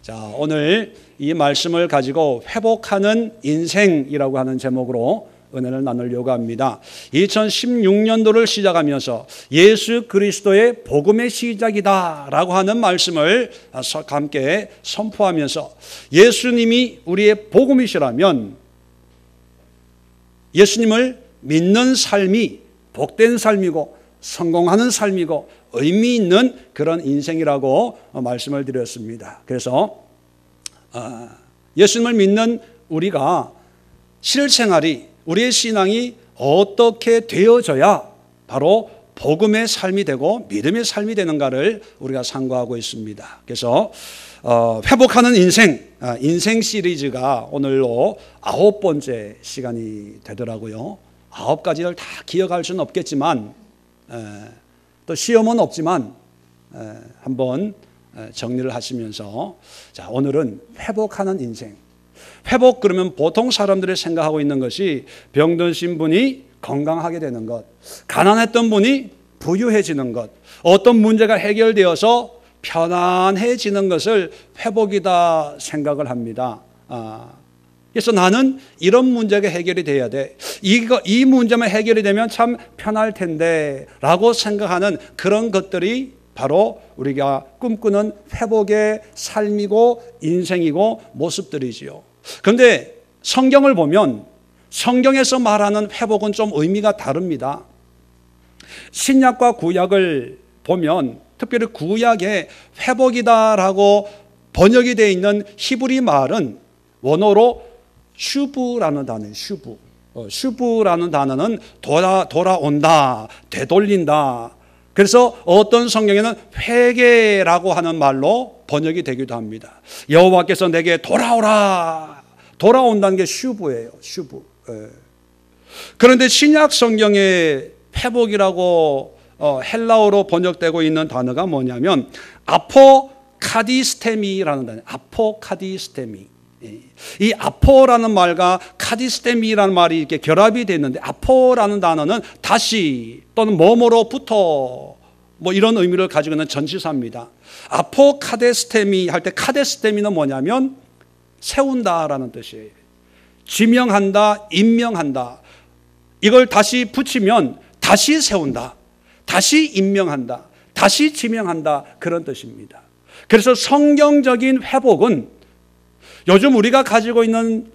자, 오늘 이 말씀을 가지고 회복하는 인생이라고 하는 제목으로 은혜를 나누려고 합니다. 2016년도를 시작하면서 예수 그리스도의 복음의 시작이다라고 하는 말씀을 함께 선포하면서 예수님이 우리의 복음이시라면 예수님을 믿는 삶이 복된 삶이고 성공하는 삶이고 의미 있는 그런 인생이라고 말씀을 드렸습니다. 그래서 예수님을 믿는 우리가 실생활이 우리의 신앙이 어떻게 되어져야 바로 복음의 삶이 되고 믿음의 삶이 되는가를 우리가 상고하고 있습니다. 그래서 회복하는 인생 시리즈가 오늘로 9번째 시간이 되더라고요. 9가지를 다 기억할 수는 없겠지만 또 시험은 없지만 한번 정리를 하시면서 자, 오늘은 회복하는 인생. 회복 그러면 보통 사람들이 생각하고 있는 것이 병드신 분이 건강하게 되는 것, 가난했던 분이 부유해지는 것, 어떤 문제가 해결되어서 편안해지는 것을 회복이다 생각을 합니다. 그래서 나는 이런 문제가 해결이 돼야 돼. 이 문제만 해결이 되면 참 편할 텐데 라고 생각하는 그런 것들이 바로 우리가 꿈꾸는 회복의 삶이고 인생이고 모습들이지요. 그런데 성경을 보면 성경에서 말하는 회복은 좀 의미가 다릅니다. 신약과 구약을 보면 특별히 구약에 회복이다라고 번역이 되어 있는 히브리 말은 원어로 슈브라는 단어예요. 슈브라는 단어는 돌아온다, 되돌린다. 그래서 어떤 성경에는 회개라고 하는 말로 번역이 되기도 합니다. 여호와께서 내게 돌아오라. 돌아온다는 게 슈브예요. 슈브. 그런데 신약 성경의 회복이라고 헬라어로 번역되고 있는 단어가 뭐냐면 아포카디스테미라는 단어예요. 아포카디스테미. 이 아포라는 말과 카디스테미라는 말이 이렇게 결합이 되어 있는데 아포라는 단어는 다시 또는 뭐뭐로부터 뭐 이런 의미를 가지고 있는 전치사입니다. 아포카데스테미 할 때 카데스테미는 뭐냐면 세운다라는 뜻이에요. 지명한다, 임명한다. 이걸 다시 붙이면 다시 세운다, 다시 임명한다, 다시 지명한다 그런 뜻입니다. 그래서 성경적인 회복은 요즘 우리가 가지고 있는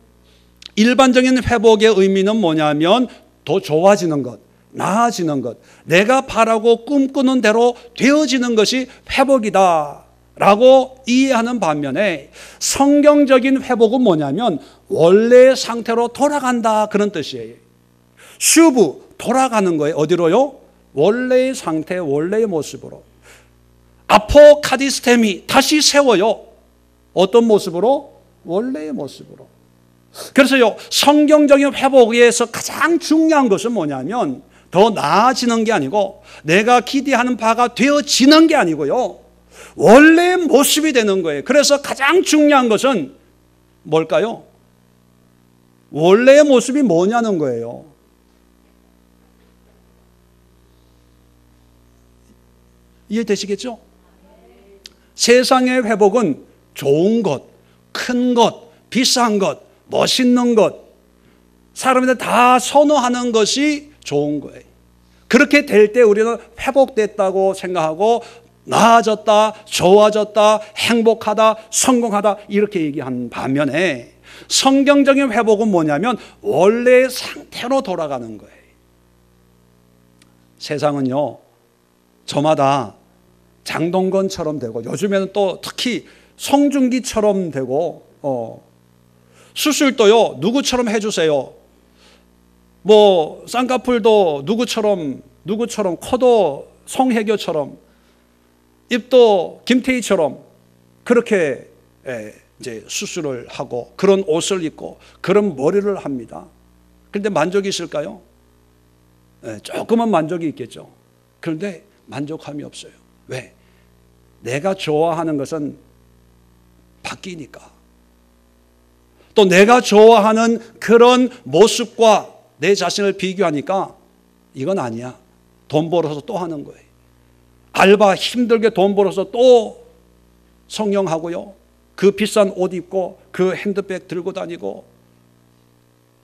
일반적인 회복의 의미는 뭐냐면 더 좋아지는 것, 나아지는 것, 내가 바라고 꿈꾸는 대로 되어지는 것이 회복이다 라고 이해하는 반면에 성경적인 회복은 뭐냐면 원래의 상태로 돌아간다 그런 뜻이에요. 슈브, 돌아가는 거예요. 어디로요? 원래의 상태, 원래의 모습으로. 아포카디스테미, 다시 세워요. 어떤 모습으로? 원래의 모습으로. 그래서요, 성경적인 회복에서 가장 중요한 것은 뭐냐면 더 나아지는 게 아니고 내가 기대하는 바가 되어지는 게 아니고요, 원래의 모습이 되는 거예요. 그래서 가장 중요한 것은 뭘까요? 원래의 모습이 뭐냐는 거예요. 이해되시겠죠? 세상의 회복은 좋은 것, 큰 것, 비싼 것, 멋있는 것, 사람들 다 선호하는 것이 좋은 거예요. 그렇게 될 때 우리는 회복됐다고 생각하고 나아졌다, 좋아졌다, 행복하다, 성공하다 이렇게 얘기한 반면에 성경적인 회복은 뭐냐면 원래의 상태로 돌아가는 거예요. 세상은요, 저마다 장동건처럼 되고 요즘에는 또 특히 송중기처럼 되고 수술도요 누구처럼 해주세요. 뭐 쌍꺼풀도 누구처럼 코도 송혜교처럼 입도 김태희처럼 그렇게 이제 수술을 하고 그런 옷을 입고 그런 머리를 합니다. 그런데 만족이 있을까요? 조금은 만족이 있겠죠. 그런데 만족함이 없어요. 왜? 내가 좋아하는 것은 바뀌니까. 또 내가 좋아하는 그런 모습과 내 자신을 비교하니까 이건 아니야. 돈 벌어서 또 하는 거예요. 알바 힘들게 돈 벌어서 또 성령하고요. 그 비싼 옷 입고 그 핸드백 들고 다니고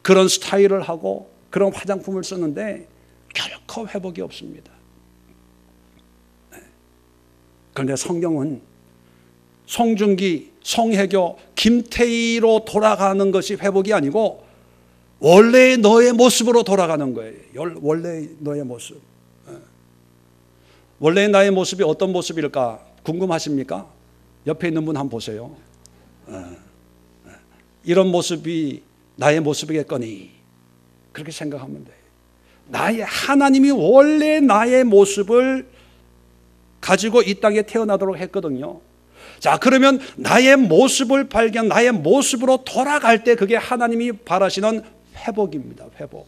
그런 스타일을 하고 그런 화장품을 쓰는데 결코 회복이 없습니다. 그런데 성경은 송중기, 송혜교, 김태희로 돌아가는 것이 회복이 아니고 원래의 너의 모습으로 돌아가는 거예요. 원래의 너의 모습. 원래의 나의 모습이 어떤 모습일까 궁금하십니까? 옆에 있는 분 한번 보세요. 이런 모습이 나의 모습이겠거니 그렇게 생각하면 돼요. 나의 하나님이 원래 나의 모습을 가지고 이 땅에 태어나도록 했거든요. 자, 그러면 나의 모습을 발견, 나의 모습으로 돌아갈 때 그게 하나님이 바라시는 회복입니다. 회복.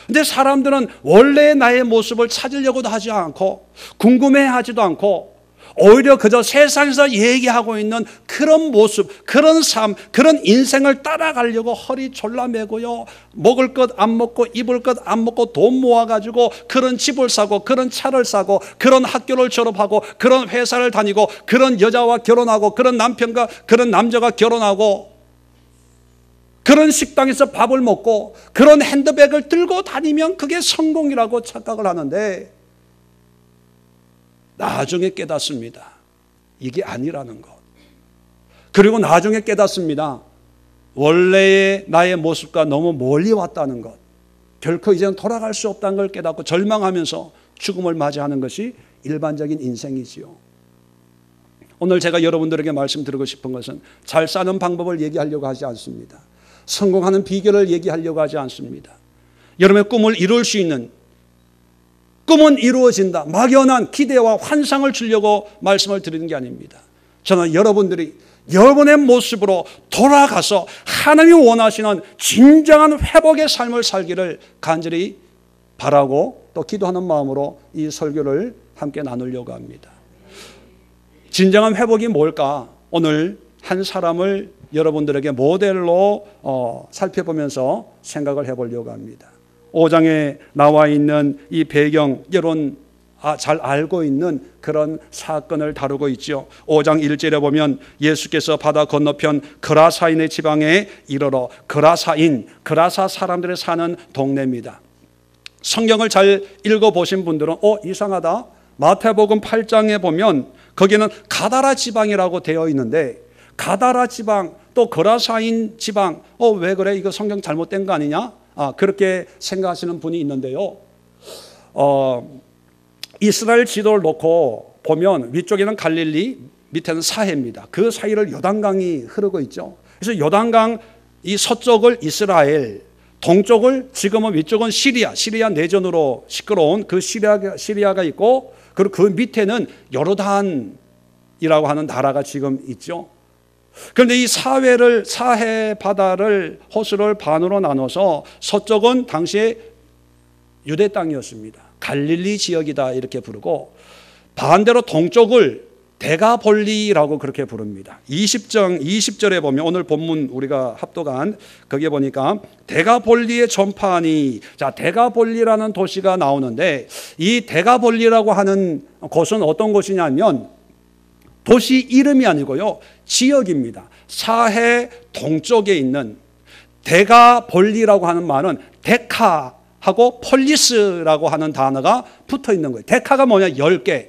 근데 사람들은 원래 나의 모습을 찾으려고도 하지 않고 궁금해하지도 않고 오히려 그저 세상에서 얘기하고 있는 그런 모습, 그런 삶, 그런 인생을 따라가려고 허리 졸라매고요. 먹을 것 안 먹고 입을 것 안 먹고 돈 모아가지고 그런 집을 사고 그런 차를 사고 그런 학교를 졸업하고 그런 회사를 다니고 그런 여자와 결혼하고 그런 남편과 그런 남자가 결혼하고 그런 식당에서 밥을 먹고 그런 핸드백을 들고 다니면 그게 성공이라고 착각을 하는데 나중에 깨닫습니다. 이게 아니라는 것. 그리고 나중에 깨닫습니다. 원래의 나의 모습과 너무 멀리 왔다는 것. 결코 이제는 돌아갈 수 없다는 걸 깨닫고 절망하면서 죽음을 맞이하는 것이 일반적인 인생이지요. 오늘 제가 여러분들에게 말씀드리고 싶은 것은 잘 사는 방법을 얘기하려고 하지 않습니다. 성공하는 비결을 얘기하려고 하지 않습니다. 여러분의 꿈을 이룰 수 있는 꿈은 이루어진다. 막연한 기대와 환상을 주려고 말씀을 드리는 게 아닙니다. 저는 여러분들이 여러분의 모습으로 돌아가서 하나님이 원하시는 진정한 회복의 삶을 살기를 간절히 바라고 또 기도하는 마음으로 이 설교를 함께 나누려고 합니다. 진정한 회복이 뭘까? 오늘 한 사람을 여러분들에게 모델로 살펴보면서 생각을 해보려고 합니다. 5장에 나와 있는 이 배경, 여러분 잘 알고 있는 그런 사건을 다루고 있죠. 5장 1절에 보면 예수께서 바다 건너편 그라사인의 지방에 이르러 그라사 사람들이 사는 동네입니다. 성경을 잘 읽어보신 분들은 이상하다. 마태복음 8장에 보면 거기는 가다라 지방이라고 되어 있는데 가다라 지방 또 그라사인 지방 왜 그래? 이거 성경 잘못된 거 아니냐? 그렇게 생각하시는 분이 있는데요. 이스라엘 지도를 놓고 보면 위쪽에는 갈릴리, 밑에는 사해입니다. 그 사이를 요단강이 흐르고 있죠. 그래서 요단강 이 서쪽을 이스라엘, 동쪽을 지금은 위쪽은 시리아 내전으로 시끄러운 그 시리아가 있고 그리고 그 밑에는 요르단이라고 하는 나라가 지금 있죠. 그런데 이 사해 바다를 호수를 반으로 나눠서 서쪽은 당시에 유대 땅이었습니다. 갈릴리 지역이다 이렇게 부르고 반대로 동쪽을 데가볼리라고 그렇게 부릅니다. 20절에 보면 오늘 본문 우리가 합독한 거기에 보니까 데가볼리의 전파니 데가볼리라는 도시가 나오는데 이 데가볼리라고 하는 곳은 어떤 곳이냐면 도시 이름이 아니고요. 지역입니다. 사해 동쪽에 있는 데가볼리라고 하는 말은 데카하고 폴리스라고 하는 단어가 붙어 있는 거예요. 데카가 뭐냐? 10개.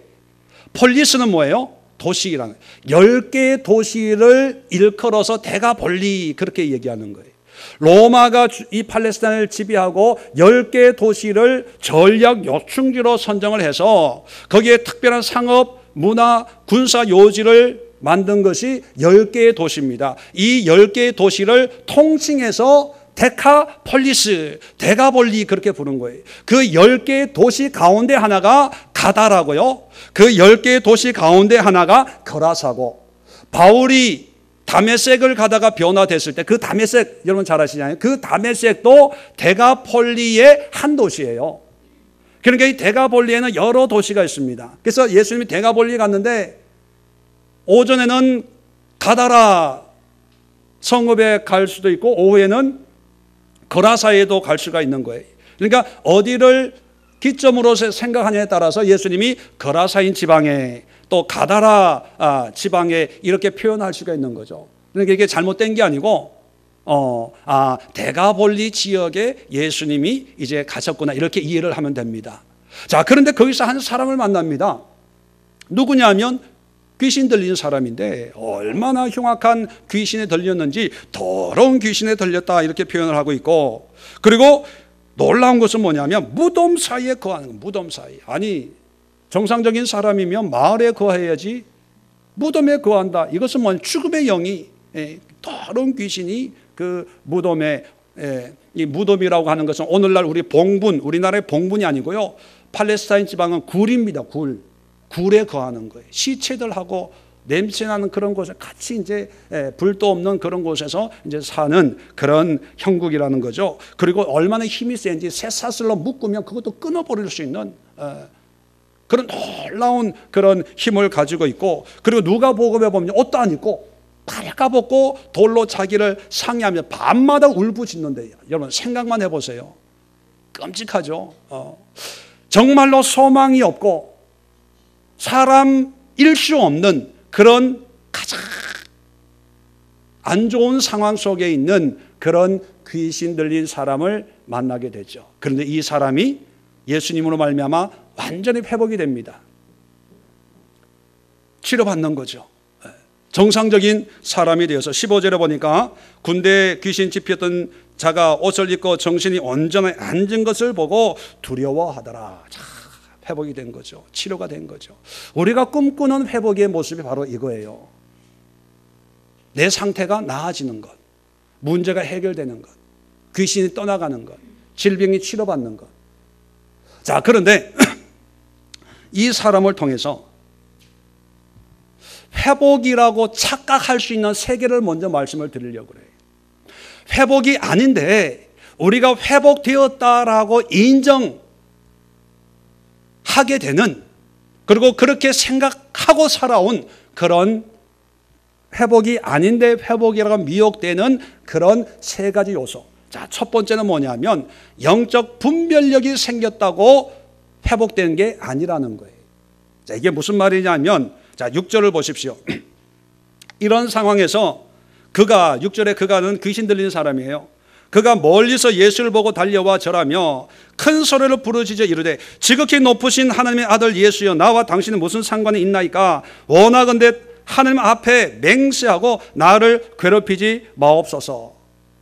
폴리스는 뭐예요? 도시라는 거예요. 10개의 도시를 일컬어서 데가볼리 그렇게 얘기하는 거예요. 로마가 이 팔레스타인을 지배하고 10개의 도시를 전략 요충지로 선정을 해서 거기에 특별한 상업 문화, 군사 요지를 만든 것이 10개의 도시입니다. 이 10개의 도시를 통칭해서 데카폴리스, 데가볼리 그렇게 부른 거예요. 그 10개의 도시 가운데 하나가 가다라고요. 그 10개의 도시 가운데 하나가 거라사고 바울이 다메섹을 가다가 변화됐을 때 그 다메섹 여러분 잘 아시잖아요. 그 다메섹도 데가폴리의 한 도시예요. 그러니까 이 데가볼리에는 여러 도시가 있습니다. 그래서 예수님이 데가볼리에 갔는데 오전에는 가다라 성읍에 갈 수도 있고 오후에는 거라사에도 갈 수가 있는 거예요. 그러니까 어디를 기점으로 생각하냐에 따라서 예수님이 거라사인 지방에 또 가다라 지방에 이렇게 표현할 수가 있는 거죠. 그러니까 이게 잘못된 게 아니고 데가볼리 지역에 예수님이 이제 가셨구나 이렇게 이해를 하면 됩니다. 자, 그런데 거기서 한 사람을 만납니다. 누구냐면 귀신 들린 사람인데 얼마나 흉악한 귀신에 들렸는지 더러운 귀신에 들렸다 이렇게 표현을 하고 있고, 그리고 놀라운 것은 뭐냐면 무덤 사이에 거하는 거예요. 무덤 사이. 아니 정상적인 사람이면 마을에 거해야지 무덤에 거한다. 이것은 뭐 죽음의 영이 더러운 귀신이 그 무덤에, 이 무덤이라고 하는 것은 오늘날 우리나라의 봉분이 아니고요, 팔레스타인 지방은 굴입니다. 굴에 거하는 거예요. 시체들하고 냄새나는 그런 곳에 같이 이제 불도 없는 그런 곳에서 이제 사는 그런 형국이라는 거죠. 그리고 얼마나 힘이 센지 쇠사슬로 묶으면 그것도 끊어버릴 수 있는 그런 놀라운 그런 힘을 가지고 있고, 그리고 누가복음에 보면 옷도 안 입고 발가벗고 돌로 자기를 상의하며 밤마다 울부짖는데요. 여러분 생각만 해보세요. 끔찍하죠. 정말로 소망이 없고 사람일 수 없는 그런 가장 안 좋은 상황 속에 있는 그런 귀신 들린 사람을 만나게 되죠. 그런데 이 사람이 예수님으로 말미암아 완전히 회복이 됩니다. 치료받는 거죠. 정상적인 사람이 되어서 15절에 보니까 군대에 귀신 집혔던 자가 옷을 입고 정신이 온전히 앉은 것을 보고 두려워하더라. 회복이 된 거죠. 치료가 된 거죠. 우리가 꿈꾸는 회복의 모습이 바로 이거예요. 내 상태가 나아지는 것, 문제가 해결되는 것, 귀신이 떠나가는 것, 질병이 치료받는 것. 자, 그런데 이 사람을 통해서 회복이라고 착각할 수 있는 세계를 먼저 말씀을 드리려고 그래요. 회복이 아닌데 우리가 회복되었다라고 인정하게 되는, 그리고 그렇게 생각하고 살아온 그런 회복이 아닌데 회복이라고 미혹되는 그런 세 가지 요소. 자, 첫 번째는 뭐냐면 영적 분별력이 생겼다고 회복되는 게 아니라는 거예요. 자, 이게 무슨 말이냐면, 자, 6절을 보십시오. 이런 상황에서 6절에 그가는 귀신 들린 사람이에요. 그가 멀리서 예수를 보고 달려와 절하며 큰 소리로 부르짖어 이르되 지극히 높으신 하나님의 아들 예수여, 나와 당신은 무슨 상관이 있나이까? 원하건대 하나님 앞에 맹세하고 나를 괴롭히지 마옵소서.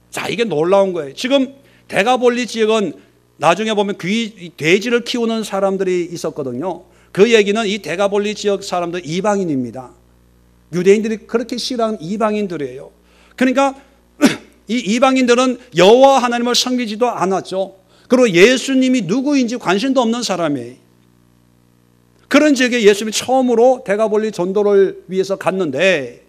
자, 이게 놀라운 거예요. 지금 데가볼리 지역은 나중에 보면 돼지를 키우는 사람들이 있었거든요. 그 얘기는 이 데가볼리 지역 사람들 이방인입니다. 유대인들이 그렇게 싫어하는 이방인들이에요. 그러니까 이 이방인들은 여호와 하나님을 섬기지도 않았죠. 그리고 예수님이 누구인지 관심도 없는 사람이에요. 그런 지역에 예수님이 처음으로 데가볼리 전도를 위해서 갔는데,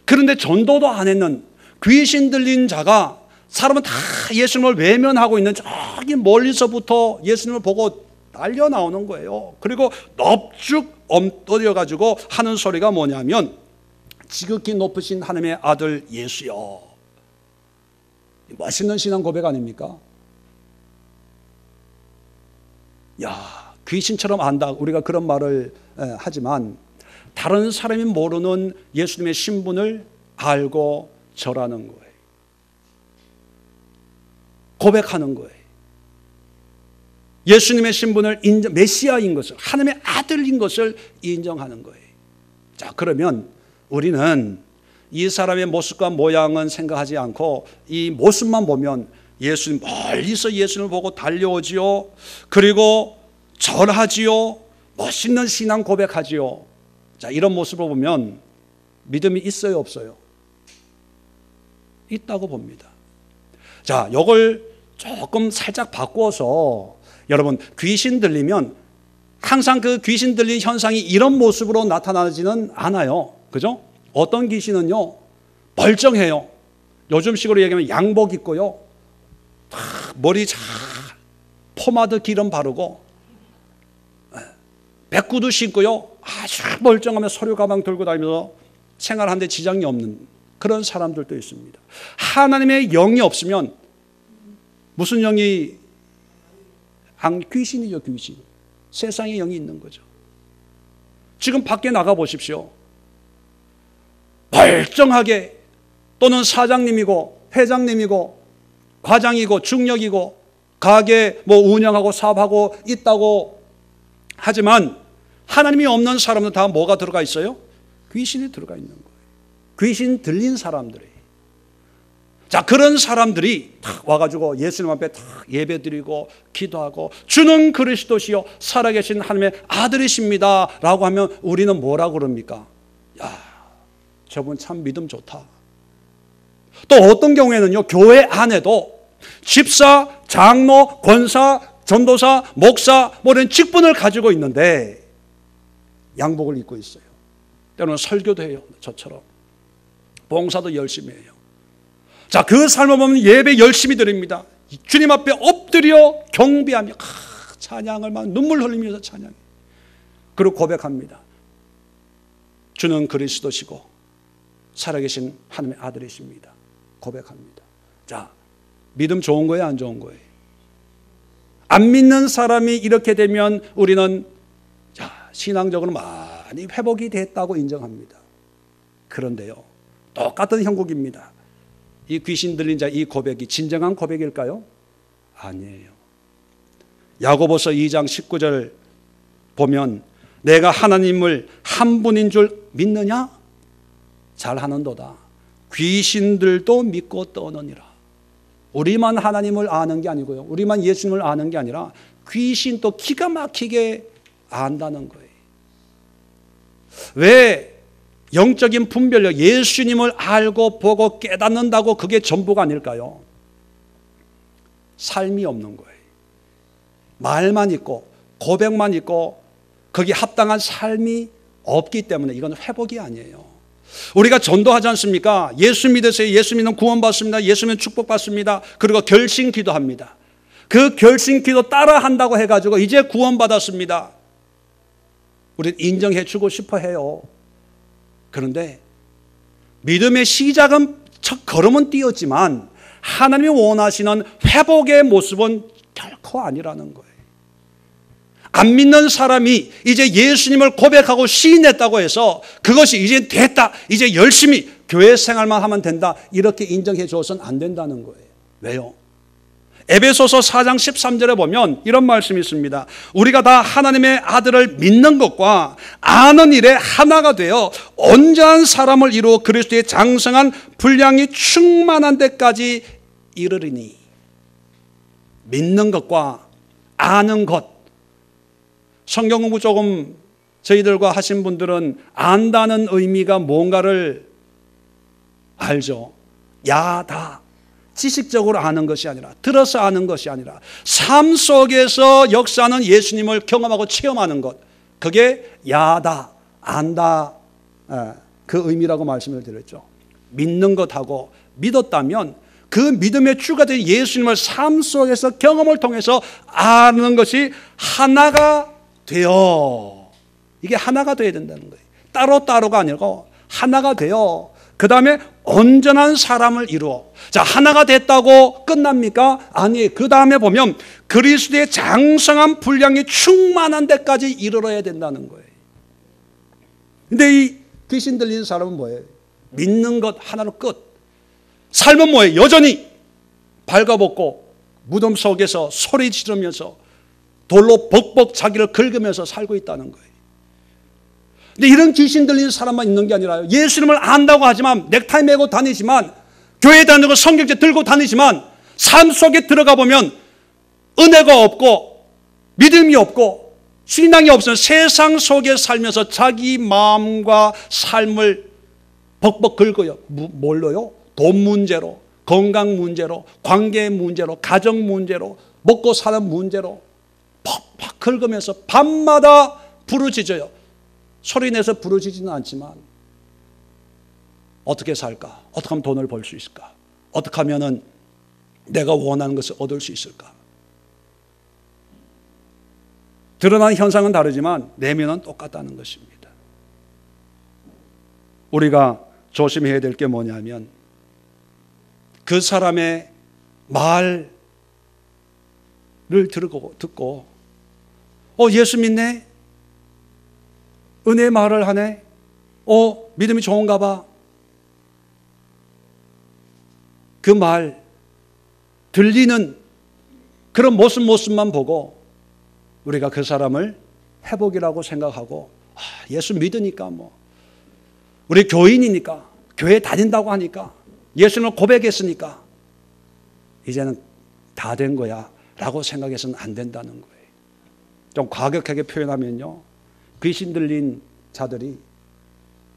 그런데 전도도 안 했는 귀신 들린 자가, 사람은 다 예수님을 외면하고 있는 저기 멀리서부터 예수님을 보고 달려 나오는 거예요. 그리고 넙죽 엎드려가지고 하는 소리가 뭐냐면 지극히 높으신 하나님의 아들 예수여. 멋있는 신앙 고백 아닙니까? 야, 귀신처럼 안다, 우리가 그런 말을 하지만 다른 사람이 모르는 예수님의 신분을 알고 절하는 거예요. 고백하는 거예요. 예수님의 신분을 메시아인 것을, 하나님의 아들인 것을 인정하는 거예요. 자, 그러면 우리는 이 사람의 모습과 모양은 생각하지 않고 이 모습만 보면 예수님, 멀리서 예수님을 보고 달려오지요. 그리고 절하지요. 멋있는 신앙 고백하지요. 자, 이런 모습을 보면 믿음이 있어요, 없어요? 있다고 봅니다. 자, 이걸 조금 살짝 바꿔서, 여러분, 귀신 들리면 항상 그 귀신 들린 현상이 이런 모습으로 나타나지는 않아요. 그죠? 어떤 귀신은요, 멀쩡해요. 요즘식으로 얘기하면 양복 입고요, 머리 잘 포마드 기름 바르고 백구두 신고요, 아주 멀쩡하면 서류 가방 들고 다니면서 생활하는데 지장이 없는 그런 사람들도 있습니다. 하나님의 영이 없으면 무슨 영이? 귀신이죠, 귀신. 세상의 영이 있는 거죠. 지금 밖에 나가 보십시오. 멀쩡하게 또는 사장님이고 회장님이고 과장이고 중역이고 가게 운영하고 사업하고 있다고 하지만 하나님이 없는 사람은 다 뭐가 들어가 있어요? 귀신이 들어가 있는 거예요. 귀신 들린 사람들이. 자, 그런 사람들이 탁 와가지고 예수님 앞에 탁 예배드리고 기도하고 주는 그리스도시요 살아계신 하나님의 아들이십니다 라고 하면 우리는 뭐라고 그럽니까? 야, 저분 참 믿음 좋다. 또 어떤 경우에는요, 교회 안에도 집사, 장로, 권사, 전도사, 목사 이런 직분을 가지고 있는데 양복을 입고 있어요. 때로는 설교도 해요. 저처럼. 봉사도 열심히 해요. 자, 그 삶을 보면 예배 열심히 드립니다. 주님 앞에 엎드려 경배하며 찬양을 막 눈물 흘리면서 찬양해. 그리고 고백합니다. 주는 그리스도시고 살아계신 하나님의 아들이십니다. 고백합니다. 자, 믿음 좋은 거예요, 안 좋은 거예요? 안 믿는 사람이 이렇게 되면 우리는 신앙적으로 많이 회복이 됐다고 인정합니다. 그런데요, 똑같은 형국입니다. 이 귀신 들린 자 이 고백이 진정한 고백일까요? 아니에요. 야고보서 2장 19절 보면 내가 하나님을 한 분인 줄 믿느냐? 잘하는도다. 귀신들도 믿고 떠느니라. 우리만 하나님을 아는 게 아니고요, 우리만 예수님을 아는 게 아니라 귀신도 기가 막히게 안다는 거예요. 왜 영적인 분별력, 예수님을 알고 보고 깨닫는다고 그게 전부가 아닐까요? 삶이 없는 거예요. 말만 있고 고백만 있고 거기에 합당한 삶이 없기 때문에 이건 회복이 아니에요. 우리가 전도하지 않습니까? 예수 믿으세요. 예수 믿으면 구원받습니다. 예수 믿으면 축복받습니다. 그리고 결심 기도합니다. 그 결심 기도 따라 한다고 해가지고 이제 구원받았습니다. 우리는 인정해 주고 싶어 해요. 그런데 믿음의 시작은 첫 걸음은 띄었지만 하나님이 원하시는 회복의 모습은 결코 아니라는 거예요. 안 믿는 사람이 이제 예수님을 고백하고 시인했다고 해서 그것이 이제 됐다, 이제 열심히 교회 생활만 하면 된다, 이렇게 인정해 줘서는 안 된다는 거예요. 왜요? 에베소서 4장 13절에 보면 이런 말씀이 있습니다. 우리가 다 하나님의 아들을 믿는 것과 아는 일에 하나가 되어 온전한 사람을 이루어 그리스도의 장성한 분량이 충만한 데까지 이르리니. 믿는 것과 아는 것. 성경 공부 조금 저희들과 하신 분들은 안다는 의미가 뭔가를 알죠. 야다. 지식적으로 아는 것이 아니라, 들어서 아는 것이 아니라 삶 속에서 역사하는 예수님을 경험하고 체험하는 것, 그게 야다, 안다, 그 의미라고 말씀을 드렸죠. 믿는 것하고 믿었다면 그 믿음의 주가 된 예수님을 삶 속에서 경험을 통해서 아는 것이 하나가 되어, 이게 하나가 되어야 된다는 거예요. 따로따로가 아니고 하나가 되어 그 다음에 온전한 사람을 이루어. 자, 하나가 됐다고 끝납니까? 아니, 그 다음에 보면 그리스도의 장성한 분량이 충만한 데까지 이르러야 된다는 거예요. 근데 이 귀신 들리는 사람은 뭐예요? 믿는 것 하나로 끝. 삶은 뭐예요? 여전히 발가벗고 무덤 속에서 소리 지르면서 돌로 벅벅 자기를 긁으면서 살고 있다는 거예요. 근데 이런 귀신 들리는 사람만 있는 게 아니라요, 예수님을 안다고 하지만 넥타이 메고 다니지만 교회 다니고 성경책 들고 다니지만 삶 속에 들어가 보면 은혜가 없고 믿음이 없고 신앙이 없으면 세상 속에 살면서 자기 마음과 삶을 벅벅 긁어요. 뭘로요? 돈 문제로, 건강 문제로, 관계 문제로, 가정 문제로, 먹고 사는 문제로 벅벅 긁으면서 밤마다 부르짖어요. 소리내서 부르짖지는 않지만 어떻게 살까? 어떻게 하면 돈을 벌 수 있을까? 어떻게 하면 내가 원하는 것을 얻을 수 있을까? 드러나는 현상은 다르지만 내면은 똑같다는 것입니다. 우리가 조심해야 될 게 뭐냐면 그 사람의 말을 듣고 예수 믿네? 은혜 말을 하네. 믿음이 좋은가 봐. 그 말, 들리는 그런 모습만 보고 우리가 그 사람을 회복이라고 생각하고, 예수 믿으니까 우리 교인이니까, 교회 다닌다고 하니까, 예수님을 고백했으니까 이제는 다 된 거야 라고 생각해서는 안 된다는 거예요. 좀 과격하게 표현하면요, 귀신 들린 자들이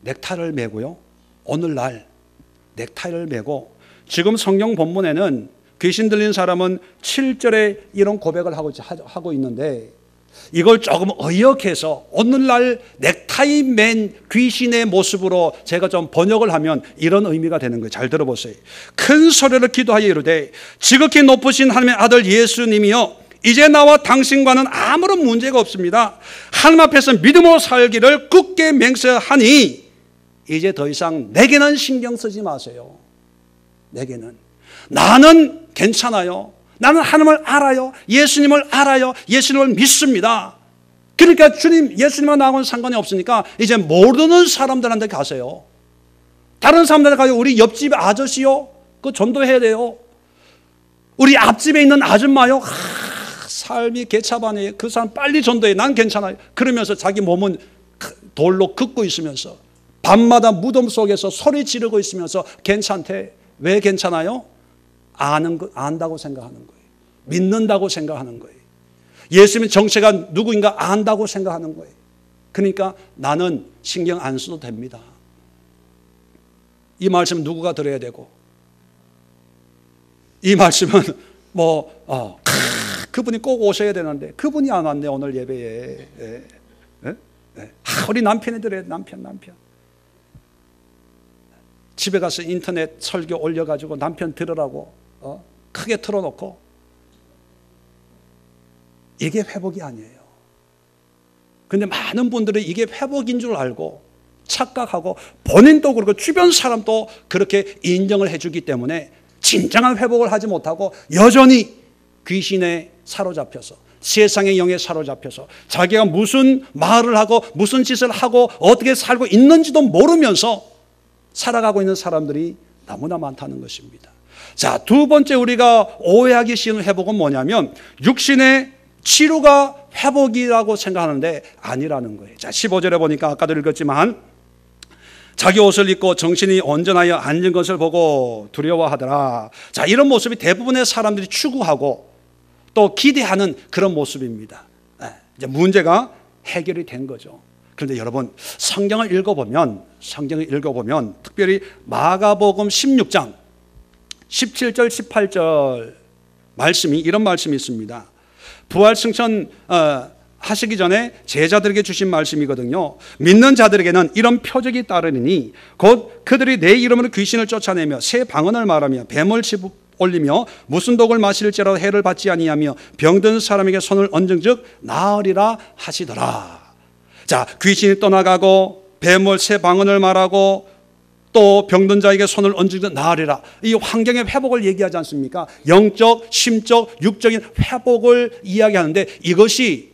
넥타이를 메고요, 오늘날 넥타이를 메고, 지금 성경 본문에는 귀신 들린 사람은 7절에 이런 고백을 하고 있는데, 이걸 조금 의역해서 오늘날 넥타이 맨 귀신의 모습으로 제가 좀 번역을 하면 이런 의미가 되는 거예요. 잘 들어보세요. 큰 소리로 기도하여 이르되 지극히 높으신 하나님의 아들 예수님이여, 이제 나와 당신과는 아무런 문제가 없습니다. 하나님 앞에서 믿음으로 살기를 굳게 맹세하니 이제 더 이상 내게는 신경 쓰지 마세요. 내게는. 나는 괜찮아요. 나는 하나님을 알아요. 예수님을 알아요. 예수님을 믿습니다. 그러니까 주님, 예수님과 나하고는 상관이 없으니까 이제 모르는 사람들한테 가세요. 다른 사람들한테 가요. 우리 옆집 아저씨요, 그거 전도해야 돼요. 우리 앞집에 있는 아줌마요, 삶이 개차반이에요. 그 사람 빨리 전도해. 난 괜찮아요. 그러면서 자기 몸은 돌로 긋고 있으면서 밤마다 무덤 속에서 소리 지르고 있으면서 괜찮대. 왜 괜찮아요? 안다고 생각하는 거예요. 믿는다고 생각하는 거예요. 예수님의 정체가 누구인가 안다고 생각하는 거예요. 그러니까 나는 신경 안 써도 됩니다. 이 말씀 누구가 들어야 되고, 이 말씀은 그분이 꼭 오셔야 되는데 그분이 안 왔네 오늘 예배에. 우리 남편이 들어야 돼. 남편. 집에 가서 인터넷 설교 올려가지고 남편 들으라고 크게 틀어놓고, 이게 회복이 아니에요. 근데 많은 분들이 이게 회복인 줄 알고 착각하고, 본인도 그렇고 주변 사람도 그렇게 인정을 해주기 때문에 진정한 회복을 하지 못하고 여전히 귀신에 사로잡혀서, 세상의 영에 사로잡혀서 자기가 무슨 말을 하고 무슨 짓을 하고 어떻게 살고 있는지도 모르면서 살아가고 있는 사람들이 너무나 많다는 것입니다. 자, 두 번째 우리가 오해하기 쉬운 회복은 뭐냐면, 육신의 치료가 회복이라고 생각하는데 아니라는 거예요. 자, 15절에 보니까 아까도 읽었지만, 자기 옷을 입고 정신이 온전하여 앉은 것을 보고 두려워하더라. 자, 이런 모습이 대부분의 사람들이 추구하고 또 기대하는 그런 모습입니다. 이제 문제가 해결이 된 거죠. 그런데 여러분, 성경을 읽어보면 특별히 마가복음 16장 17절 18절 말씀이, 이런 말씀이 있습니다. 부활 승천 하시기 전에 제자들에게 주신 말씀이거든요. 믿는 자들에게는 이런 표적이 따르니 곧 그들이 내 이름으로 귀신을 쫓아내며 새 방언을 말하며 뱀을 집 올리며 무슨 독을 마실지라도 해를 받지 아니하며 병든 사람에게 손을 얹은즉 나으리라 하시더라. 자, 귀신이 떠나가고 뱀을 새 방언을 말하고 또 병든 자에게 손을 얹은즉 나으리라. 이 환경의 회복을 얘기하지 않습니까? 영적, 심적, 육적인 회복을 이야기하는데, 이것이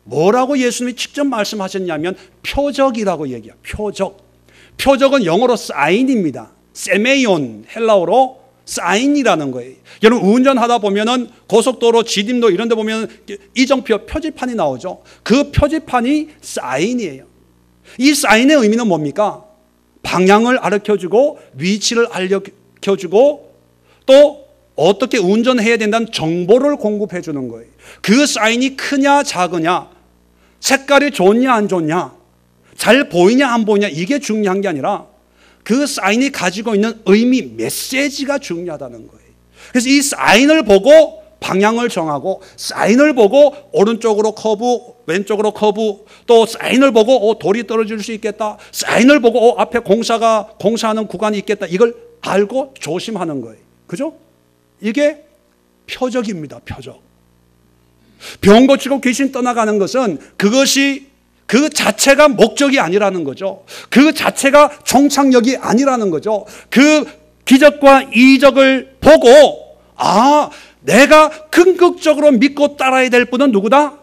뭐라고 예수님이 직접 말씀하셨냐면 표적이라고 얘기해요. 표적은 영어로 사인입니다. 세메이온, 헬라어로 사인이라는 거예요. 여러분, 운전하다 보면은 고속도로, 지dim도 이런 데 보면 이정표 표지판이 나오죠. 그 표지판이 사인이에요. 이 사인의 의미는 뭡니까? 방향을 가르쳐주고 위치를 알려주고 또 어떻게 운전해야 된다는 정보를 공급해 주는 거예요. 그 사인이 크냐 작으냐, 색깔이 좋냐 안 좋냐, 잘 보이냐 안 보이냐, 이게 중요한 게 아니라 그 사인이 가지고 있는 의미, 메시지가 중요하다는 거예요. 그래서 이 사인을 보고 방향을 정하고, 사인을 보고 오른쪽으로 커브, 왼쪽으로 커브, 또 사인을 보고 돌이 떨어질 수 있겠다, 사인을 보고 앞에 공사하는 구간이 있겠다, 이걸 알고 조심하는 거예요. 그죠? 이게 표적입니다. 표적. 병 고치고 귀신 떠나가는 것은 그것이 그 자체가 목적이 아니라는 거죠. 그 자체가 종착역이 아니라는 거죠. 그 기적과 이적을 보고, 내가 궁극적으로 믿고 따라야 될 분은 누구다?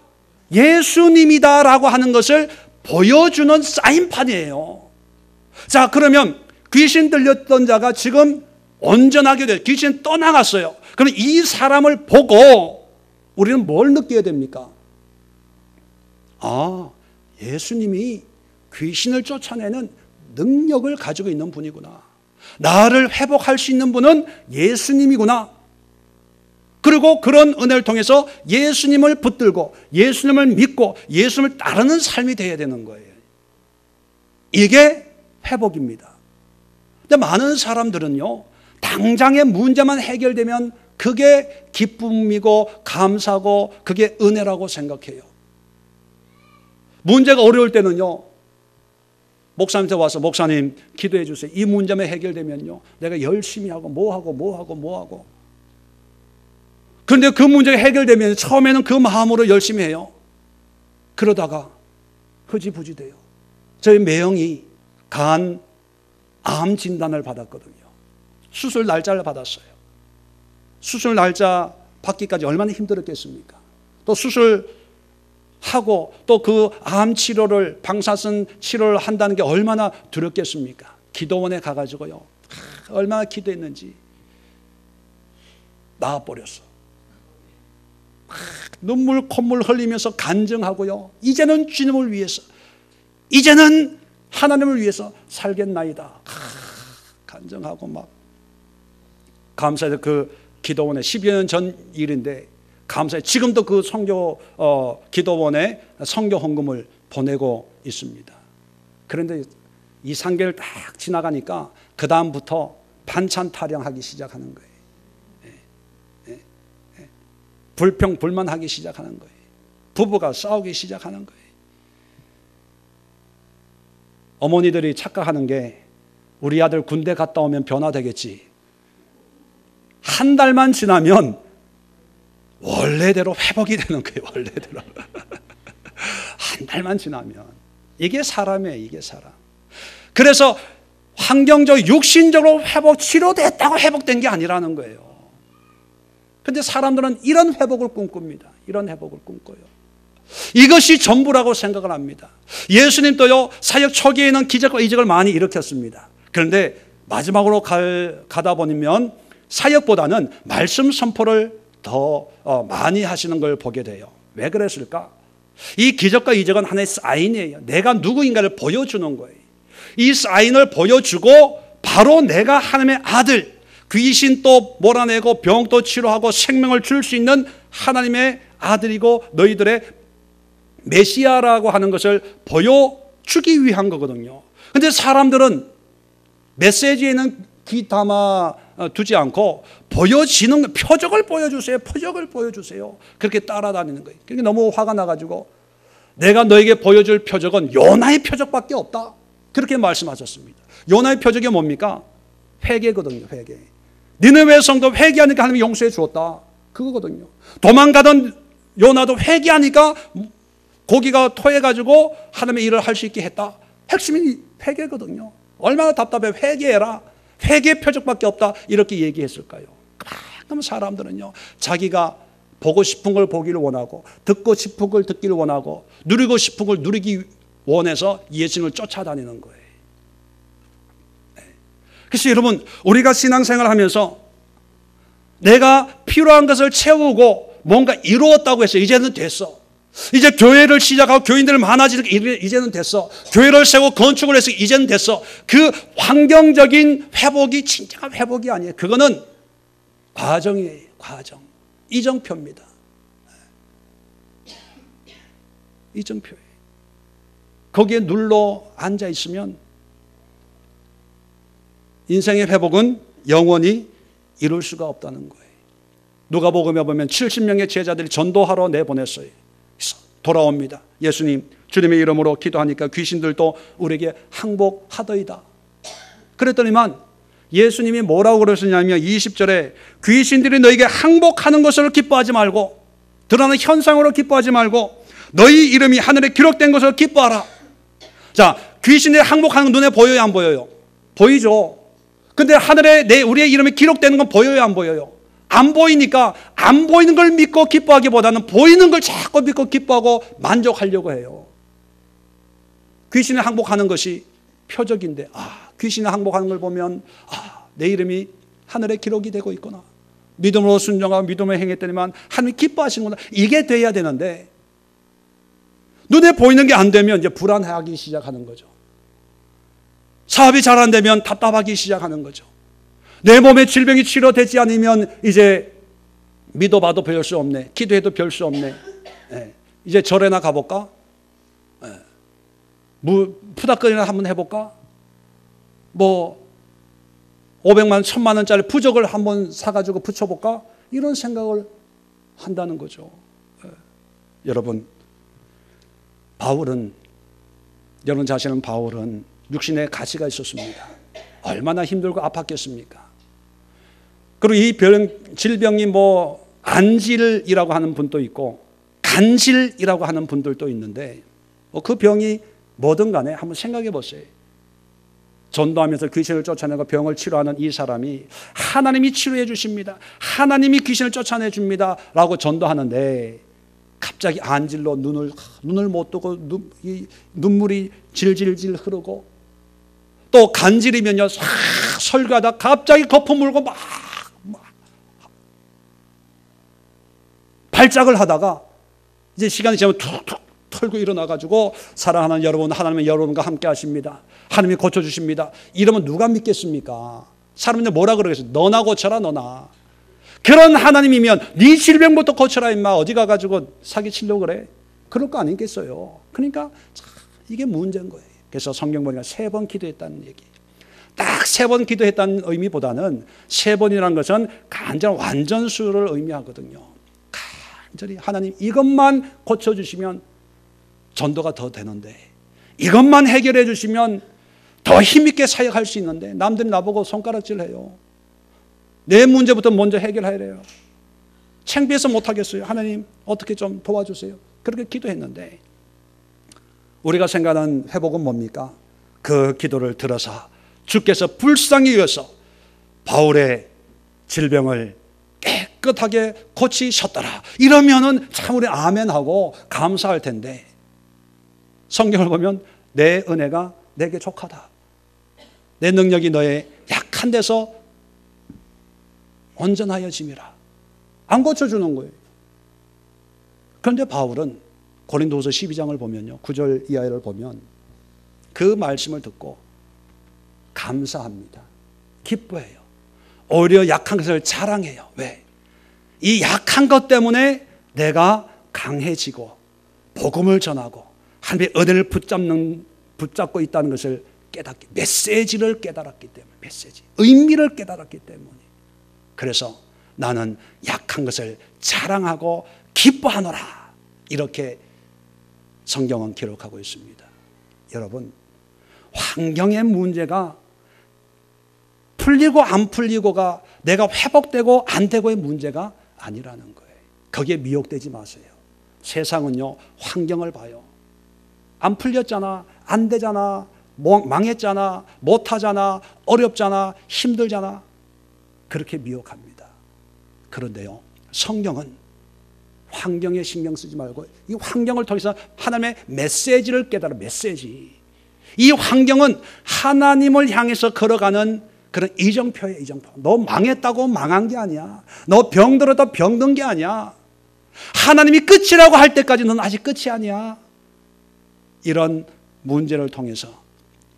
예수님이다 라고 하는 것을 보여주는 사인판이에요. 자, 그러면 귀신 들렸던 자가 지금 온전하게 돼요. 귀신 떠나갔어요. 그럼 이 사람을 보고 우리는 뭘 느껴야 됩니까? 아, 예수님이 귀신을 쫓아내는 능력을 가지고 있는 분이구나. 나를 회복할 수 있는 분은 예수님이구나. 그리고 그런 은혜를 통해서 예수님을 붙들고 예수님을 믿고 예수님을 따르는 삶이 되어야 되는 거예요. 이게 회복입니다. 근데 많은 사람들은요, 당장의 문제만 해결되면 그게 기쁨이고 감사고 그게 은혜라고 생각해요. 문제가 어려울 때는요, 목사님한테 와서 목사님 기도해 주세요. 이 문제만 해결되면요, 내가 열심히 하고 뭐 하고 그런데 그 문제가 해결되면 처음에는 그 마음으로 열심히 해요. 그러다가 흐지부지 돼요. 저희 매형이 암 진단을 받았거든요. 수술 날짜를 받았어요. 수술 날짜 받기까지 얼마나 힘들었겠습니까? 또 수술하고 또 그 암 치료를, 방사선 치료를 한다는 게 얼마나 두렵겠습니까? 기도원에 가가지고요, 얼마나 기도했는지 나아버렸어. 눈물 콧물 흘리면서 간증하고요, 이제는 주님을 위해서, 이제는 하나님을 위해서 살겠나이다 간증하고 막 감사해서 그 기도원에 10여 년 전 일인데 감사해 지금도 그 선교 기도원에 선교 헌금을 보내고 있습니다. 그런데 이 상계를 딱 지나가니까 그 다음부터 반찬 타령하기 시작하는 거예요. 불평 불만하기 시작하는 거예요. 부부가 싸우기 시작하는 거예요. 어머니들이 착각하는 게 우리 아들 군대 갔다 오면 변화되겠지. 한 달만 지나면 원래대로 회복이 되는 거예요. 원래대로. 한 달만 지나면. 이게 사람이에요. 이게 사람. 그래서 환경적 육신적으로 치료됐다고 회복된 게 아니라는 거예요. 그런데 사람들은 이런 회복을 꿈꿉니다. 이런 회복을 꿈꿔요. 이것이 전부라고 생각을 합니다. 예수님도요, 사역 초기에는 기적과 이적을 많이 일으켰습니다. 그런데 마지막으로 가다 보면 사역보다는 말씀 선포를 더 많이 하시는 걸 보게 돼요. 왜 그랬을까? 이 기적과 이적은 하나의 사인이에요. 내가 누구인가를 보여주는 거예요. 이 사인을 보여주고 바로 내가 하나님의 아들, 귀신 또 몰아내고 병도 치료하고 생명을 줄 수 있는 하나님의 아들이고 너희들의 메시아라고 하는 것을 보여주기 위한 거거든요. 그런데 사람들은 메시지에는 귀 담아 두지 않고 보여지는 표적을 보여주세요. 표적을 보여주세요. 그렇게 따라다니는 거예요. 그러니까 너무 화가 나가지고 내가 너에게 보여줄 표적은 요나의 표적밖에 없다. 그렇게 말씀하셨습니다. 요나의 표적이 뭡니까? 회개거든요. 회개. 니느웨 성도 회개하니까 하나님이 용서해 주었다. 그거거든요. 도망가던 요나도 회개하니까 고기가 토해가지고 하나님의 일을 할 수 있게 했다. 핵심이 회개거든요. 얼마나 답답해. 회개해라. 회개 표적밖에 없다. 이렇게 얘기했을까요? 그럼 사람들은요, 자기가 보고 싶은 걸 보기를 원하고 듣고 싶은 걸 듣기를 원하고 누리고 싶은 걸 누리기 원해서 예수님을 쫓아다니는 거예요. 그래서 여러분, 우리가 신앙생활을 하면서 내가 필요한 것을 채우고 뭔가 이루었다고 해서 이제는 됐어. 이제 교회를 시작하고 교인들 많아지니까 이제는 됐어. 교회를 세우고 건축을 해서 이제는 됐어. 그 환경적인 회복이 진정한 회복이 아니에요. 그거는 과정이에요. 과정. 이정표입니다. 이정표예요. 거기에 눌러 앉아 있으면 인생의 회복은 영원히 이룰 수가 없다는 거예요. 누가복음에 보면 70명의 제자들이 전도하러 내보냈어요. 돌아옵니다. 예수님, 주님의 이름으로 기도하니까 귀신들도 우리에게 항복하더이다. 그랬더니만 예수님이 뭐라고 그러셨냐면 20절에 귀신들이 너에게 항복하는 것을 기뻐하지 말고, 드러나는 현상으로 기뻐하지 말고 너희 이름이 하늘에 기록된 것을 기뻐하라. 자, 귀신들이 항복하는 건 눈에 보여요, 안 보여요? 보이죠. 근데 하늘에 우리의 이름이 기록되는 건 보여요, 안 보여요? 안 보이니까 안 보이는 걸 믿고 기뻐하기보다는 보이는 걸 자꾸 믿고 기뻐하고 만족하려고 해요. 귀신을 항복하는 것이 표적인데, 귀신을 항복하는 걸 보면 내 이름이 하늘에 기록이 되고 있구나. 믿음으로 순종하고 믿음으로 행했더니만 하나님이 기뻐하시는구나. 이게 돼야 되는데 눈에 보이는 게 안 되면 이제 불안해하기 시작하는 거죠. 사업이 잘 안 되면 답답하기 시작하는 거죠. 내 몸의 질병이 치료되지 않으면 이제 믿어봐도 별 수 없네. 기도해도 별 수 없네. 이제 절에나 가볼까? 푸닥거리나 한번 해볼까? 500만, 1000만 원짜리 부적을 한번 사가지고 붙여볼까? 이런 생각을 한다는 거죠. 여러분, 여러분 자신은 바울은 육신의 가시가 있었습니다. 얼마나 힘들고 아팠겠습니까? 그리고 이 질병이 안질이라고 하는 분도 있고 간질이라고 하는 분들도 있는데 그 병이 뭐든 간에 한번 생각해 보세요. 전도하면서 귀신을 쫓아내고 병을 치료하는 이 사람이 하나님이 치료해 주십니다. 하나님이 귀신을 쫓아내 줍니다. 라고 전도하는데 갑자기 안질로 눈을 못 뜨고 눈물이 질질질 흐르고 또 간질이면요 설교하다 갑자기 거품 물고 막 발작을 하다가 이제 시간이 지나면 툭툭 털고 일어나가지고 사랑하는 여러분, 하나님은 여러분과 함께 하십니다. 하나님이 고쳐주십니다. 이러면 누가 믿겠습니까? 사람들이 뭐라 그러겠어요? 너나 고쳐라 너나. 그런 하나님이면 네 질병부터 고쳐라 임마. 어디 가가지고 사기치려고 그래? 그럴 거 아니겠어요? 그러니까 이게 문제인 거예요. 그래서 성경 보니까 3번 기도했다는 얘기. 딱 3번 기도했다는 의미보다는 3번이라는 것은 간절 완전수를 의미하거든요. 간절히 하나님 이것만 고쳐주시면 전도가 더 되는데, 이것만 해결해 주시면 더 힘있게 사역할 수 있는데, 남들이 나보고 손가락질해요. 내 문제부터 먼저 해결해야 돼요. 창피해서 못하겠어요. 하나님 어떻게 좀 도와주세요. 그렇게 기도했는데 우리가 생각하는 회복은 뭡니까? 그 기도를 들어서 주께서 불쌍히 여겨서 바울의 질병을 깨끗하게 고치셨더라. 이러면은 참 우리 아멘하고 감사할 텐데, 성경을 보면 내 은혜가 내게 족하다. 내 능력이 너의 약한 데서 온전하여짐이라. 안 고쳐주는 거예요. 그런데 바울은 고린도후서 12장을 보면요, 9절 이하를 보면 그 말씀을 듣고 감사합니다. 기뻐해요. 오히려 약한 것을 자랑해요. 왜? 이 약한 것 때문에 내가 강해지고 복음을 전하고 하나님의 은혜를 붙잡고 있다는 것을 깨닫기, 메시지를 깨달았기 때문에, 메시지, 의미를 깨달았기 때문에. 그래서 나는 약한 것을 자랑하고 기뻐하노라. 이렇게 성경은 기록하고 있습니다. 여러분, 환경의 문제가 풀리고 안 풀리고가 내가 회복되고 안 되고의 문제가 아니라는 거예요. 거기에 미혹되지 마세요. 세상은요, 환경을 봐요. 안 풀렸잖아, 안 되잖아, 망했잖아, 못하잖아, 어렵잖아, 힘들잖아. 그렇게 미혹합니다. 그런데요, 성경은 환경에 신경 쓰지 말고 이 환경을 통해서 하나님의 메시지를 깨달아. 메시지. 이 환경은 하나님을 향해서 걸어가는 그런 이정표예요. 이정표. 너 망했다고 망한 게 아니야. 너 병들었다 병든 게 아니야. 하나님이 끝이라고 할 때까지 넌 아직 끝이 아니야. 이런 문제를 통해서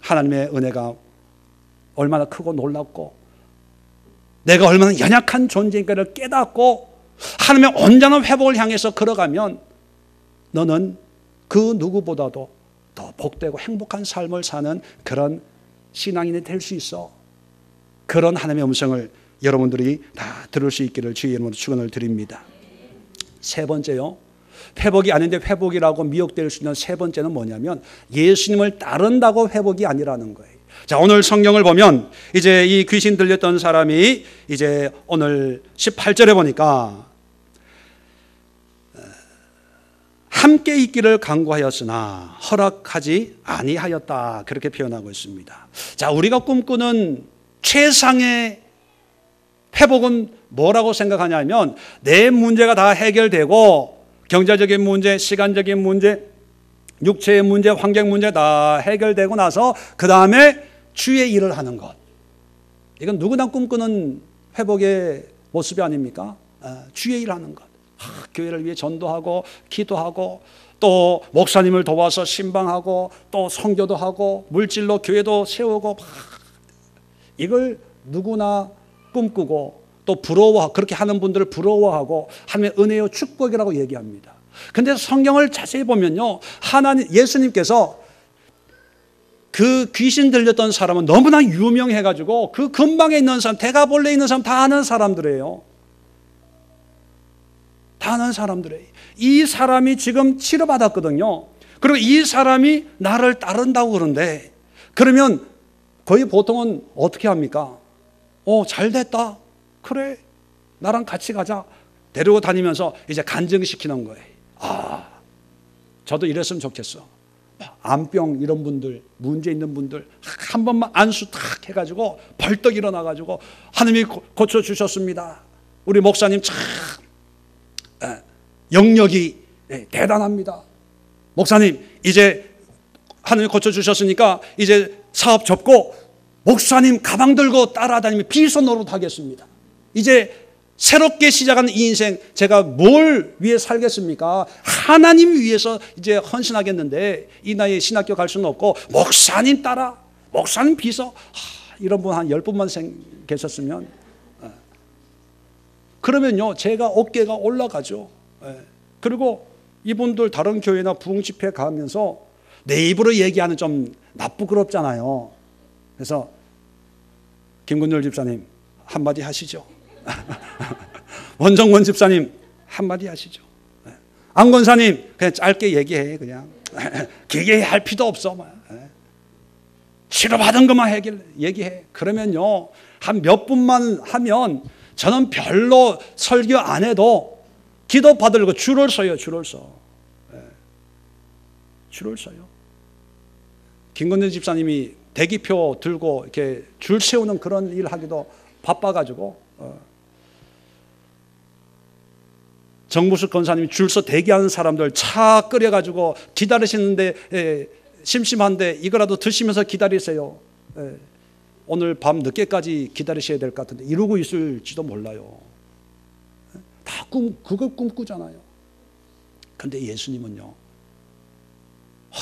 하나님의 은혜가 얼마나 크고 놀랍고 내가 얼마나 연약한 존재인가를 깨닫고 하나님의 온전한 회복을 향해서 걸어가면 너는 그 누구보다도 더 복되고 행복한 삶을 사는 그런 신앙인이 될 수 있어. 그런 하나님의 음성을 여러분들이 다 들을 수 있기를 주의 이름으로 축원을 드립니다. 3번째요. 회복이 아닌데 회복이라고 미혹될 수 있는 3번째는 뭐냐면 예수님을 따른다고 회복이 아니라는 거예요. 자, 오늘 성경을 보면 이제 이 귀신 들렸던 사람이 이제 오늘 18절에 보니까 함께 있기를 간구하였으나 허락하지 아니하였다. 그렇게 표현하고 있습니다. 자, 우리가 꿈꾸는 최상의 회복은 뭐라고 생각하냐면 내 문제가 다 해결되고 경제적인 문제, 시간적인 문제, 육체의 문제, 환경 문제 다 해결되고 나서 그 다음에 주의 일을 하는 것. 이건 누구나 꿈꾸는 회복의 모습이 아닙니까? 주의 일을 하는 것. 교회를 위해 전도하고 기도하고 또 목사님을 도와서 신방하고 또 선교도 하고 물질로 교회도 세우고 이걸 누구나 꿈꾸고 또 부러워하고 그렇게 하는 분들을 부러워하고 하나님의 은혜요 축복이라고 얘기합니다. 근데 성경을 자세히 보면요, 예수님께서 그 귀신 들렸던 사람은 너무나 유명해가지고 그 근방에 있는 사람, 대가볼레에 있는 사람 다 아는 사람들이에요. 다 아는 사람들이에요. 이 사람이 지금 치료받았거든요. 그리고 이 사람이 나를 따른다고 그러는데, 그러면 거의 보통은 어떻게 합니까? 잘 됐다. 그래, 나랑 같이 가자. 데리고 다니면서 이제 간증시키는 거예요. 저도 이랬으면 좋겠어. 암병 이런 분들, 문제 있는 분들 한 번만 안수 탁 해가지고 벌떡 일어나가지고 하나님이 고쳐주셨습니다. 우리 목사님 참 영역이 대단합니다. 목사님 이제 하나님이 고쳐주셨으니까 이제 사업 접고 목사님 가방 들고 따라다니며 비서 노릇 하겠습니다. 이제 새롭게 시작하는 이 인생 제가 뭘 위해 살겠습니까? 하나님 위해서 이제 헌신하겠는데 이 나이에 신학교 갈 수는 없고 목사님 따라, 목사님 비서, 이런 분 한 10분만 계셨으면 그러면요 제가 어깨가 올라가죠. 그리고 이분들 다른 교회나 부흥 집회 가면서 내 입으로 얘기하는 좀 나쁘끄럽잖아요. 그래서 김근율 집사님 한마디 하시죠. 원정원 집사님 한마디 하시죠. 안 권사님 그냥 짧게 얘기해. 그냥 길게 할 필요도 없어. 치료받은 것만 얘기해. 그러면요 한 몇 분만 하면 저는 별로 설교 안 해도 기도 받으려고 줄을 서요. 줄을 서. 줄을 서요. 김건진 집사님이 대기표 들고 이렇게 줄 세우는 그런 일 하기도 바빠가지고 정무숙 권사님이 줄서 대기하는 사람들 차 끓여가지고 기다리시는데 심심한데 이거라도 드시면서 기다리세요. 오늘 밤 늦게까지 기다리셔야 될 것 같은데 이러고 있을지도 몰라요. 다 그걸 꿈꾸잖아요. 근데 예수님은요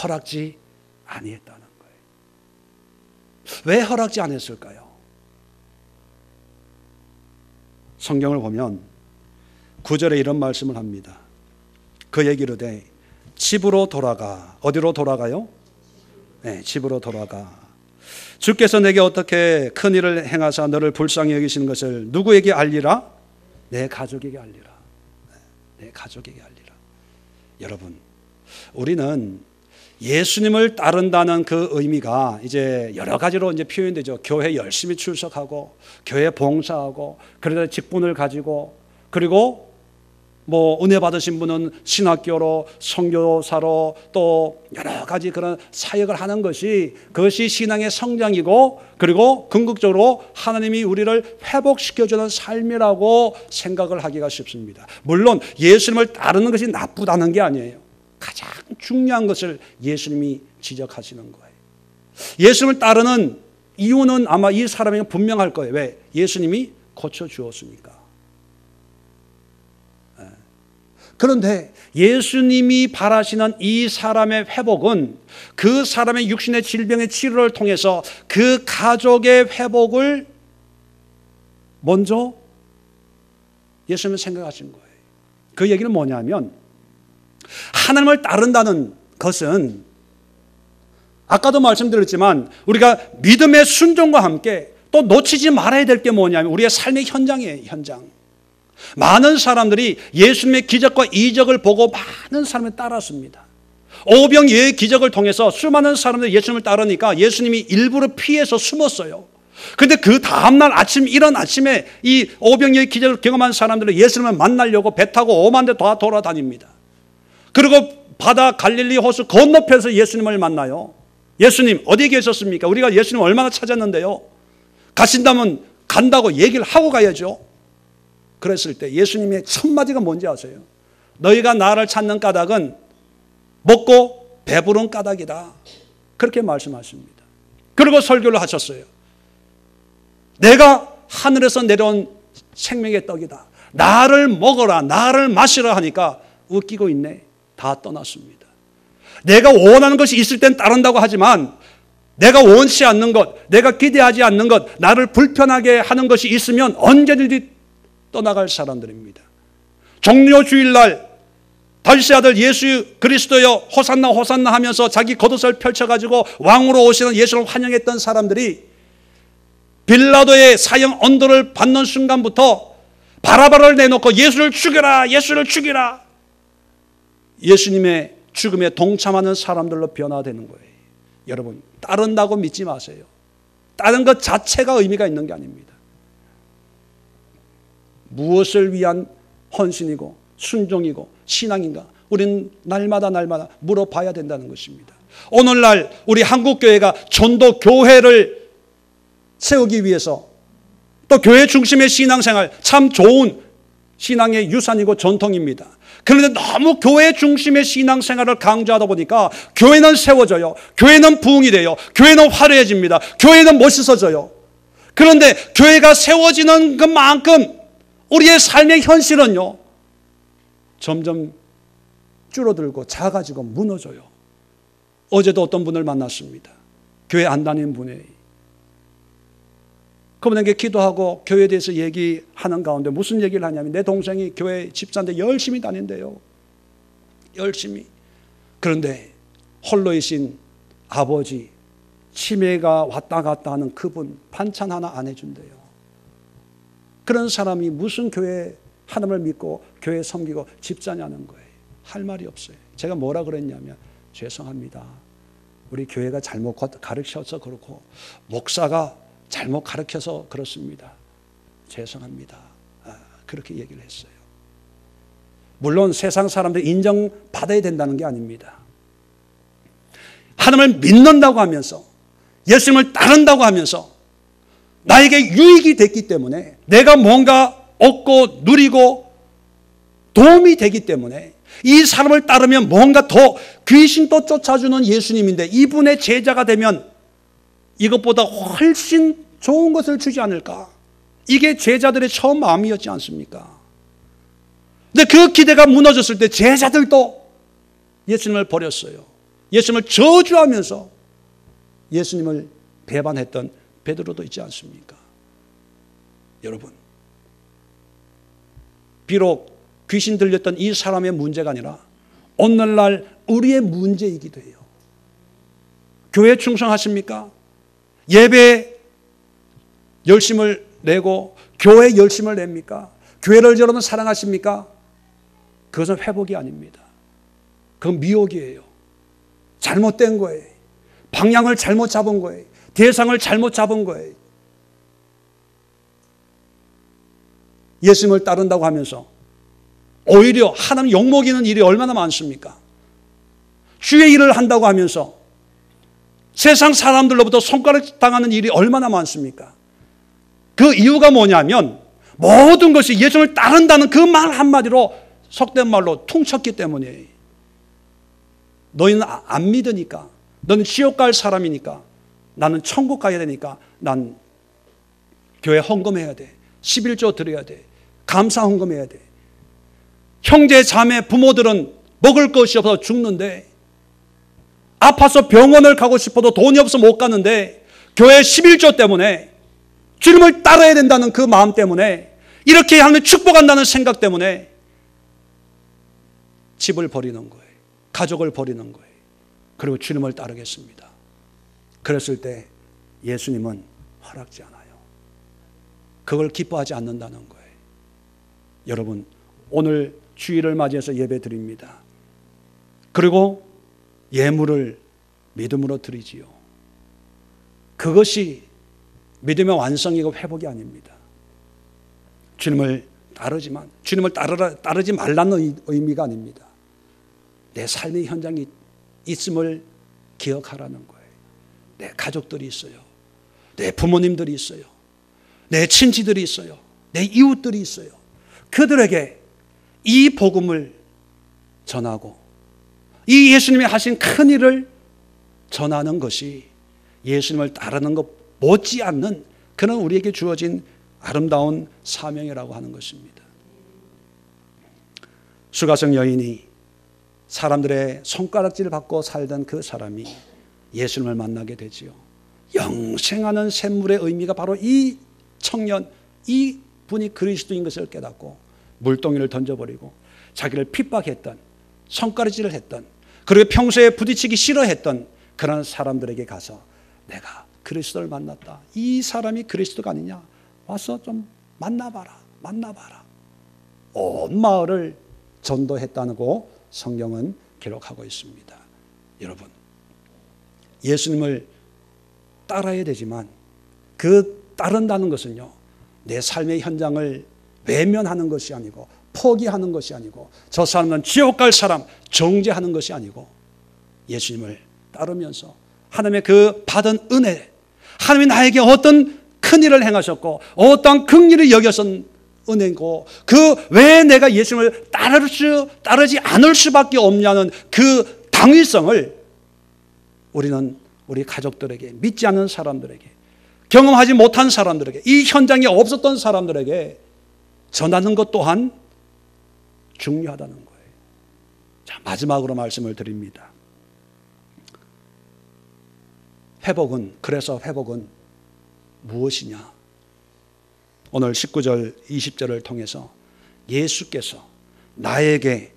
허락지 아니했다는 거예요. 왜 허락지 안 했을까요? 성경을 보면 9절에 이런 말씀을 합니다. 그에게 이르되 집으로 돌아가. 어디로 돌아가요? 집으로 돌아가. 주께서 내게 어떻게 큰 일을 행하사 너를 불쌍히 여기시는 것을 누구에게 알리라? 내 가족에게 알리라. 내 가족에게 알리라. 여러분, 우리는 예수님을 따른다는 그 의미가 이제 여러 가지로 이제 표현되죠. 교회 열심히 출석하고, 교회 봉사하고, 그러다 직분을 가지고, 그리고 뭐 은혜 받으신 분은 신학교로, 선교사로 또 여러 가지 그런 사역을 하는 것이 그것이 신앙의 성장이고, 그리고 궁극적으로 하나님이 우리를 회복시켜주는 삶이라고 생각을 하기가 쉽습니다. 물론 예수님을 따르는 것이 나쁘다는 게 아니에요. 가장 중요한 것을 예수님이 지적하시는 거예요. 예수님을 따르는 이유는 아마 이 사람에게 분명할 거예요. 왜? 예수님이 고쳐주었으니까. 그런데 예수님이 바라시는 이 사람의 회복은 그 사람의 육신의 질병의 치료를 통해서 그 가족의 회복을 먼저 예수님은 생각하신 거예요. 그 얘기는 뭐냐면 하나님을 따른다는 것은 아까도 말씀드렸지만 우리가 믿음의 순종과 함께 또 놓치지 말아야 될 게 뭐냐면 우리의 삶의 현장이에요. 현장. 많은 사람들이 예수님의 기적과 이적을 보고 많은 사람을 따랐습니다. 오병이어의 기적을 통해서 수많은 사람들이 예수님을 따르니까 예수님이 일부러 피해서 숨었어요. 그런데 그 다음날 아침 이른 아침에 이 오병이어의 기적을 경험한 사람들은 예수님을 만나려고 배 타고 오만 대 다 돌아다닙니다. 그리고 바다 갈릴리 호수 건너편에서 예수님을 만나요. 예수님 어디 계셨습니까? 우리가 예수님 얼마나 찾았는데요. 가신다면 간다고 얘기를 하고 가야죠. 그랬을 때 예수님의 첫 마디가 뭔지 아세요? 너희가 나를 찾는 까닭은 먹고 배부른 까닭이다. 그렇게 말씀하십니다. 그리고 설교를 하셨어요. 내가 하늘에서 내려온 생명의 떡이다. 나를 먹어라, 나를 마시라 하니까 웃기고 있네. 다 떠났습니다. 내가 원하는 것이 있을 땐 따른다고 하지만 내가 원치 않는 것, 내가 기대하지 않는 것, 나를 불편하게 하는 것이 있으면 언제든지 떠나갈 사람들입니다. 종려 주일날 다윗의 아들 예수 그리스도여 호산나 호산나 하면서 자기 겉옷을 펼쳐가지고 왕으로 오시는 예수를 환영했던 사람들이 빌라도의 사형 언도를 받는 순간부터 바라바를 내놓고 예수를 죽여라, 예수를 죽이라. 예수님의 죽음에 동참하는 사람들로 변화되는 거예요. 여러분, 따른다고 믿지 마세요. 따른 것 자체가 의미가 있는 게 아닙니다. 무엇을 위한 헌신이고 순종이고 신앙인가? 우리는 날마다 물어봐야 된다는 것입니다. 오늘날 우리 한국교회가 전도 교회를 세우기 위해서 또 교회 중심의 신앙생활 참 좋은 신앙의 유산이고 전통입니다. 그런데 너무 교회 중심의 신앙생활을 강조하다 보니까 교회는 세워져요. 교회는 부흥이 돼요. 교회는 화려해집니다. 교회는 멋있어져요. 그런데 교회가 세워지는 것만큼 우리의 삶의 현실은요, 점점 줄어들고 작아지고 무너져요. 어제도 어떤 분을 만났습니다. 교회 안 다니는 분이. 그분에게 기도하고 교회에 대해서 얘기하는 가운데 무슨 얘기를 하냐면 내 동생이 교회 집사인데 열심히 다닌대요. 열심히. 그런데 홀로이신 아버지, 치매가 왔다 갔다 하는 그분 반찬 하나 안 해준대요. 그런 사람이 무슨 교회 하나님을 믿고 교회 섬기고 집사냐는 거예요. 할 말이 없어요. 제가 뭐라 그랬냐면 죄송합니다. 우리 교회가 잘못 가르쳐서 그렇고 목사가 잘못 가르쳐서 그렇습니다. 죄송합니다. 그렇게 얘기를 했어요. 물론 세상 사람들이 인정받아야 된다는 게 아닙니다. 하나님을 믿는다고 하면서 예수님을 따른다고 하면서 나에게 유익이 됐기 때문에 내가 뭔가 얻고 누리고 도움이 되기 때문에 이 사람을 따르면 뭔가 더 귀신도 쫓아주는 예수님인데 이분의 제자가 되면 이것보다 훨씬 좋은 것을 주지 않을까? 이게 제자들의 처음 마음이었지 않습니까? 근데 그 기대가 무너졌을 때 제자들도 예수님을 버렸어요. 예수님을 저주하면서 예수님을 배반했던 베드로도 있지 않습니까? 여러분, 비록 귀신 들렸던 이 사람의 문제가 아니라 오늘날 우리의 문제이기도 해요. 교회 충성하십니까? 예배 열심을 내고 교회 열심을 냅니까? 교회를 여러분 사랑하십니까? 그것은 회복이 아닙니다. 그건 미혹이에요. 잘못된 거예요. 방향을 잘못 잡은 거예요. 대상을 잘못 잡은 거예요. 예수님을 따른다고 하면서 오히려 하나님 욕먹이는 일이 얼마나 많습니까? 주의 일을 한다고 하면서 세상 사람들로부터 손가락 당하는 일이 얼마나 많습니까? 그 이유가 뭐냐면 모든 것이 예수님을 따른다는 그 말 한마디로 속된 말로 퉁쳤기 때문이에요. 너희는 안 믿으니까, 너는 지옥 갈 사람이니까, 나는 천국 가야 되니까 난 교회 헌금해야 돼, 11조 드려야 돼, 감사 헌금해야 돼. 형제 자매 부모들은 먹을 것이 없어서 죽는데 아파서 병원을 가고 싶어도 돈이 없어 못 가는데 교회 11조 때문에 주님을 따라야 된다는 그 마음 때문에 이렇게 하면 축복한다는 생각 때문에 집을 버리는 거예요. 가족을 버리는 거예요. 그리고 주님을 따르겠습니다. 그랬을 때 예수님은 허락지 않아요. 그걸 기뻐하지 않는다는 거예요. 여러분, 오늘 주일을 맞이해서 예배 드립니다. 그리고 예물을 믿음으로 드리지요. 그것이 믿음의 완성이고 회복이 아닙니다. 주님을 따르지만 주님을 따르지 말라는 의미가 아닙니다. 내 삶의 현장이 있음을 기억하라는 거예요. 내 가족들이 있어요. 내 부모님들이 있어요. 내 친지들이 있어요. 내 이웃들이 있어요. 그들에게 이 복음을 전하고 이 예수님이 하신 큰 일을 전하는 것이 예수님을 따르는 것 못지않는 그런 우리에게 주어진 아름다운 사명이라고 하는 것입니다. 수가성 여인이 사람들의 손가락질을 받고 살던 그 사람이 예수님을 만나게 되지요. 영생하는 샘물의 의미가 바로 이 청년, 이 분이 그리스도인 것을 깨닫고 물동이를 던져버리고 자기를 핍박했던, 손가락질을 했던, 그리고 평소에 부딪히기 싫어했던 그런 사람들에게 가서 내가 그리스도를 만났다. 이 사람이 그리스도가 아니냐? 와서 좀 만나봐라. 온 마을을 전도했다고 성경은 기록하고 있습니다. 여러분, 예수님을 따라야 되지만 그 따른다는 것은요, 내 삶의 현장을 외면하는 것이 아니고 포기하는 것이 아니고 저 사람은 지옥 갈 사람 정죄하는 것이 아니고 예수님을 따르면서 하나님의 그 받은 은혜, 하나님이 나에게 어떤 큰 일을 행하셨고 어떤 긍휼을 여겨선 은혜고 그 왜 내가 예수님을 따르지 않을 수밖에 없냐는 그 당위성을 우리는 우리 가족들에게, 믿지 않는 사람들에게, 경험하지 못한 사람들에게, 이 현장에 없었던 사람들에게 전하는 것 또한 중요하다는 거예요. 자, 마지막으로 말씀을 드립니다. 그래서 회복은 무엇이냐? 오늘 19절, 20절을 통해서 예수께서 나에게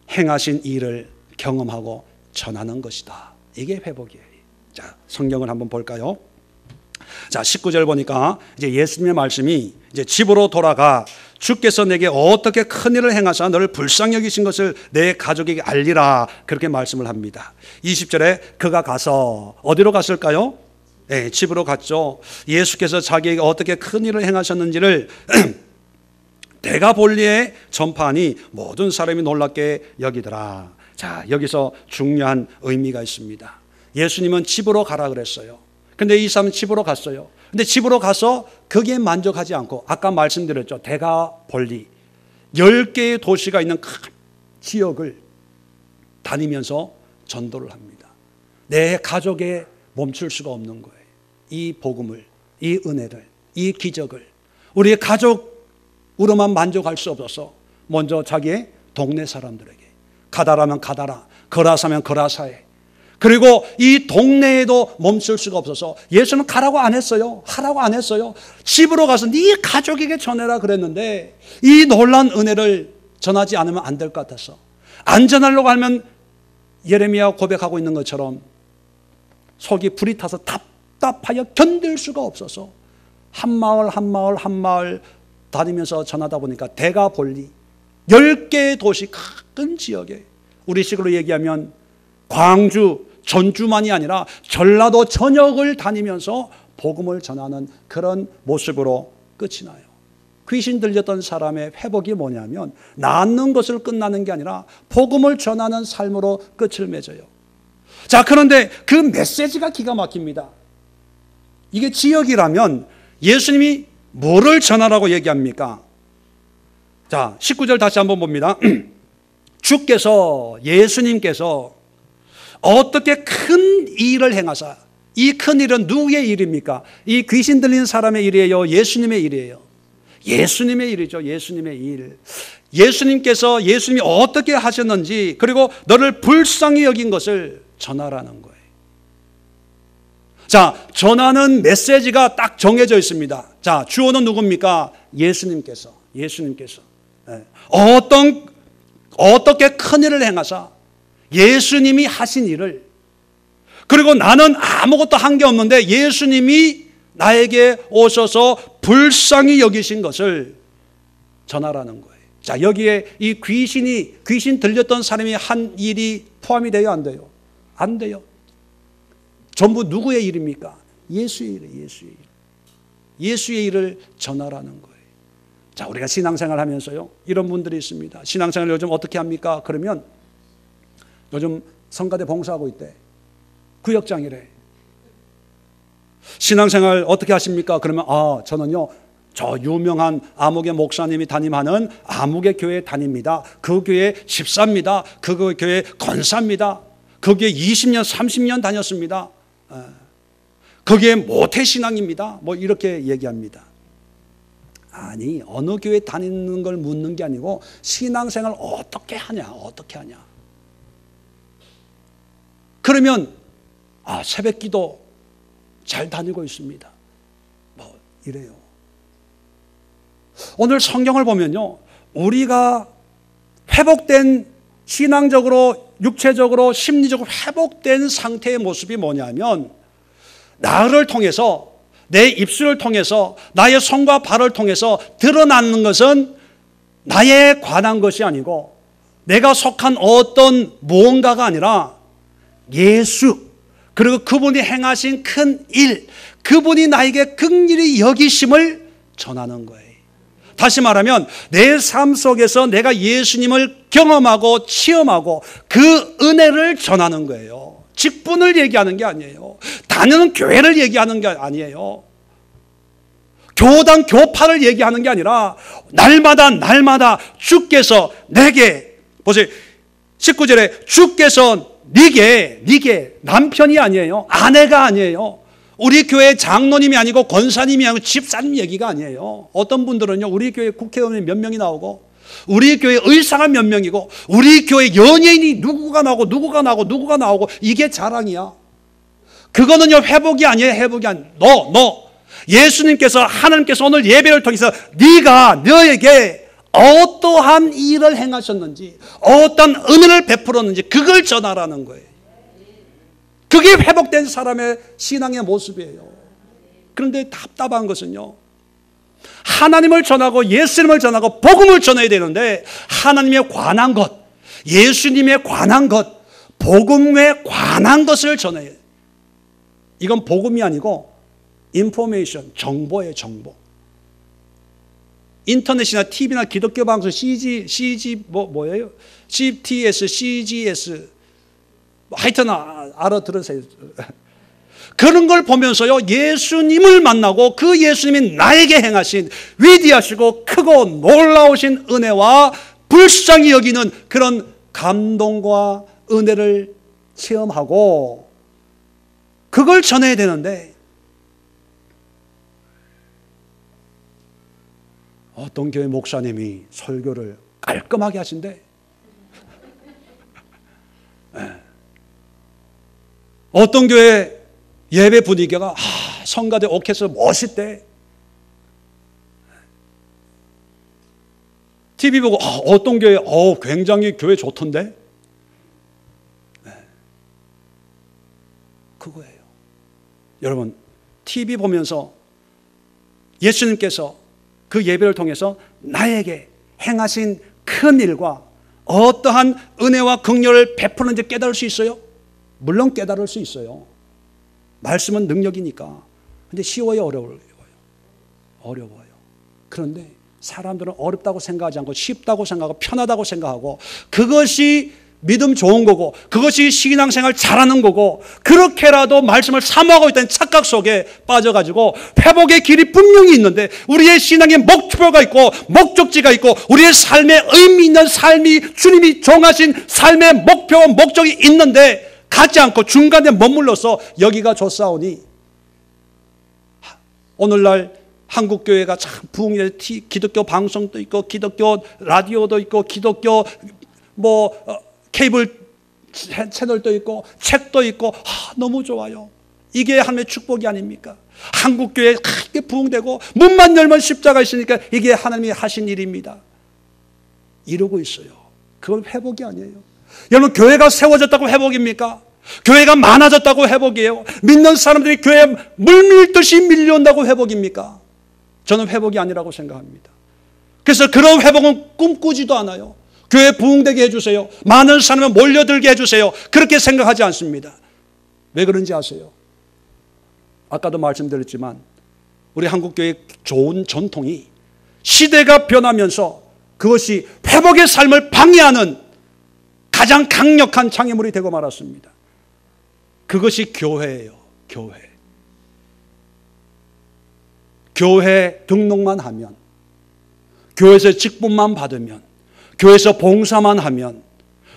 행하신 일을 경험하고 전하는 것이다. 이게 회복이에요. 자, 성경을 한번 볼까요? 자, 19절 보니까 이제 예수님의 말씀이 이제 집으로 돌아가 주께서 내게 어떻게 큰 일을 행하사 너를 불쌍히 여기신 것을 내 가족에게 알리라. 그렇게 말씀을 합니다. 20절에 그가 가서 어디로 갔을까요? 네, 집으로 갔죠. 예수께서 자기에게 어떻게 큰 일을 행하셨는지를 데가볼리에 전파하니 모든 사람이 놀랍게 여기더라. 자, 여기서 중요한 의미가 있습니다. 예수님은 집으로 가라 그랬어요. 근데 이 사람은 집으로 갔어요. 근데 집으로 가서 거기에 만족하지 않고 아까 말씀드렸죠. 데가볼리 10개의 도시가 있는 큰 지역을 다니면서 전도를 합니다. 내 가족에 멈출 수가 없는 거예요. 이 복음을, 이 은혜를, 이 기적을 우리의 가족으로만 만족할 수 없어서 먼저 자기의 동네 사람들에게, 가다라면 가다라, 거라사면 거라사에, 그리고 이 동네에도 멈출 수가 없어서 예수는 가라고 안 했어요. 하라고 안 했어요. 집으로 가서 네 가족에게 전해라 그랬는데 이 놀라운 은혜를 전하지 않으면 안 될 것 같아서 안 전하려고 하면 예레미야 고백하고 있는 것처럼 속이 불이 타서 답답하여 견딜 수가 없어서 한 마을 한 마을 한 마을 다니면서 전하다 보니까 데가볼리 10개의 도시 큰 지역에 우리식으로 얘기하면 광주, 전주만이 아니라 전라도 전역을 다니면서 복음을 전하는 그런 모습으로 끝이 나요. 귀신 들렸던 사람의 회복이 뭐냐면 낫는 것을 끝나는 게 아니라 복음을 전하는 삶으로 끝을 맺어요. 자, 그런데 그 메시지가 기가 막힙니다. 이게 지역이라면 예수님이 뭐를 전하라고 얘기합니까? 자, 19절 다시 한번 봅니다. 주께서, 예수님께서 어떻게 큰 일을 행하사, 이 큰 일은 누구의 일입니까? 이 귀신 들린 사람의 일이에요? 예수님의 일이에요? 예수님의 일이죠. 예수님의 일. 예수님께서 예수님이 어떻게 하셨는지 그리고 너를 불쌍히 여긴 것을 전하라는 거예요. 자, 전하는 메시지가 딱 정해져 있습니다. 자, 주어는 누굽니까? 예수님께서. 네. 어떻게 큰 일을 행하사 예수님이 하신 일을, 그리고 나는 아무것도 한 게 없는데 예수님이 나에게 오셔서 불쌍히 여기신 것을 전하라는 거예요. 자, 여기에 이 귀신 들렸던 사람이 한 일이 포함이 돼요, 안 돼요? 안 돼요. 전부 누구의 일입니까? 예수의 일이에요. 예수의 일을 전하라는 거예요. 자, 우리가 신앙생활 하면서요, 이런 분들이 있습니다. 신앙생활 요즘 어떻게 합니까? 그러면 요즘 성가대 봉사하고 있대. 구역장이래. 신앙생활 어떻게 하십니까? 그러면 저는요 저 유명한 아무개 목사님이 담임하는 아무개 교회 다닙니다. 그 교회 집사입니다. 그 교회 권사입니다. 거기에 20년, 30년 다녔습니다. 거기에 모태신앙입니다. 뭐 이렇게 얘기합니다. 아니, 어느 교회 다니는 걸 묻는 게 아니고 신앙생활 어떻게 하냐, 어떻게 하냐. 그러면 새벽기도 잘 다니고 있습니다. 뭐 이래요. 오늘 성경을 보면요, 우리가 회복된, 신앙적으로, 육체적으로, 심리적으로 회복된 상태의 모습이 뭐냐면, 나를 통해서, 내 입술을 통해서, 나의 손과 발을 통해서 드러나는 것은 나에 관한 것이 아니고 내가 속한 어떤 무언가가 아니라 예수, 그리고 그분이 행하신 큰 일, 그분이 나에게 긍휼히 여기심을 전하는 거예요. 다시 말하면 내 삶 속에서 내가 예수님을 경험하고 체험하고 그 은혜를 전하는 거예요. 직분을 얘기하는 게 아니에요. 다니는 교회를 얘기하는 게 아니에요. 교단 교파를 얘기하는 게 아니라 날마다 주께서 내게, 보세요, 19절에 주께서 네게 남편이 아니에요. 아내가 아니에요. 우리 교회 장로님이 아니고 권사님이 아니고 집사님 얘기가 아니에요. 어떤 분들은요, 우리 교회 국회의원이 몇 명이 나오고 우리 교회 의사가 몇 명이고 우리 교회 연예인이 누구가 나오고 이게 자랑이야. 그거는요, 회복이 아니에요. 회복이 아니에요. 너 예수님께서, 하나님께서 오늘 예배를 통해서 네가 너에게 어떠한 일을 행하셨는지, 어떤 은혜를 베풀었는지 그걸 전하라는 거예요. 그게 회복된 사람의 신앙의 모습이에요. 그런데 답답한 것은요, 하나님을 전하고 예수님을 전하고 복음을 전해야 되는데 하나님에 관한 것, 예수님에 관한 것, 복음에 관한 것을 전해요. 이건 복음이 아니고 인포메이션, 정보예요, 정보. 인터넷이나 TV나 기독교 방송, 뭐예요? CTS, CGS, 하여튼 알아들으세요. 그런 걸 보면서요, 예수님을 만나고 그 예수님이 나에게 행하신 위대하시고 크고 놀라우신 은혜와 불쌍히 여기는 그런 감동과 은혜를 체험하고 그걸 전해야 되는데, 어떤 교회 목사님이 설교를 깔끔하게 하신대. 어떤 교회 예배 분위기가 성가대 오케스트라 멋있대. TV 보고 어떤 교회 굉장히 교회 좋던데. 그거예요. 여러분, TV 보면서 예수님께서 그 예배를 통해서 나에게 행하신 큰 일과 어떠한 은혜와 긍휼을 베푸는지 깨달을 수 있어요? 물론 깨달을 수 있어요. 말씀은 능력이니까. 근데 쉬워요, 어려워요? 어려워요. 그런데 사람들은 어렵다고 생각하지 않고 쉽다고 생각하고 편하다고 생각하고 그것이 믿음 좋은 거고 그것이 신앙생활 잘하는 거고 그렇게라도 말씀을 사모하고 있다는 착각 속에 빠져가지고 회복의 길이 분명히 있는데 우리의 신앙에 목표가 있고 목적지가 있고 우리의 삶에 의미 있는 삶이 주님이 정하신 삶의 목표와 목적이 있는데 가지 않고 중간에 머물러서 여기가 좋사오니 오늘날 한국교회가 참 부흥이 돼서 기독교 방송도 있고 기독교 라디오도 있고 기독교 케이블 채널도 있고 책도 있고 너무 좋아요. 이게 하나님의 축복이 아닙니까? 한국교회 크게 부흥되고 문만 열면 십자가 있으니까 이게 하나님이 하신 일입니다. 이러고 있어요. 그건 회복이 아니에요. 여러분, 교회가 세워졌다고 회복입니까? 교회가 많아졌다고 회복이에요? 믿는 사람들이 교회에 물밀듯이 밀려온다고 회복입니까? 저는 회복이 아니라고 생각합니다. 그래서 그런 회복은 꿈꾸지도 않아요. 교회 부흥되게 해주세요. 많은 사람을 몰려들게 해주세요. 그렇게 생각하지 않습니다. 왜 그런지 아세요? 아까도 말씀드렸지만 우리 한국교회의 좋은 전통이 시대가 변하면서 그것이 회복의 삶을 방해하는 가장 강력한 장애물이 되고 말았습니다. 그것이 교회예요. 교회. 교회 등록만 하면, 교회에서 직분만 받으면, 교회에서 봉사만 하면,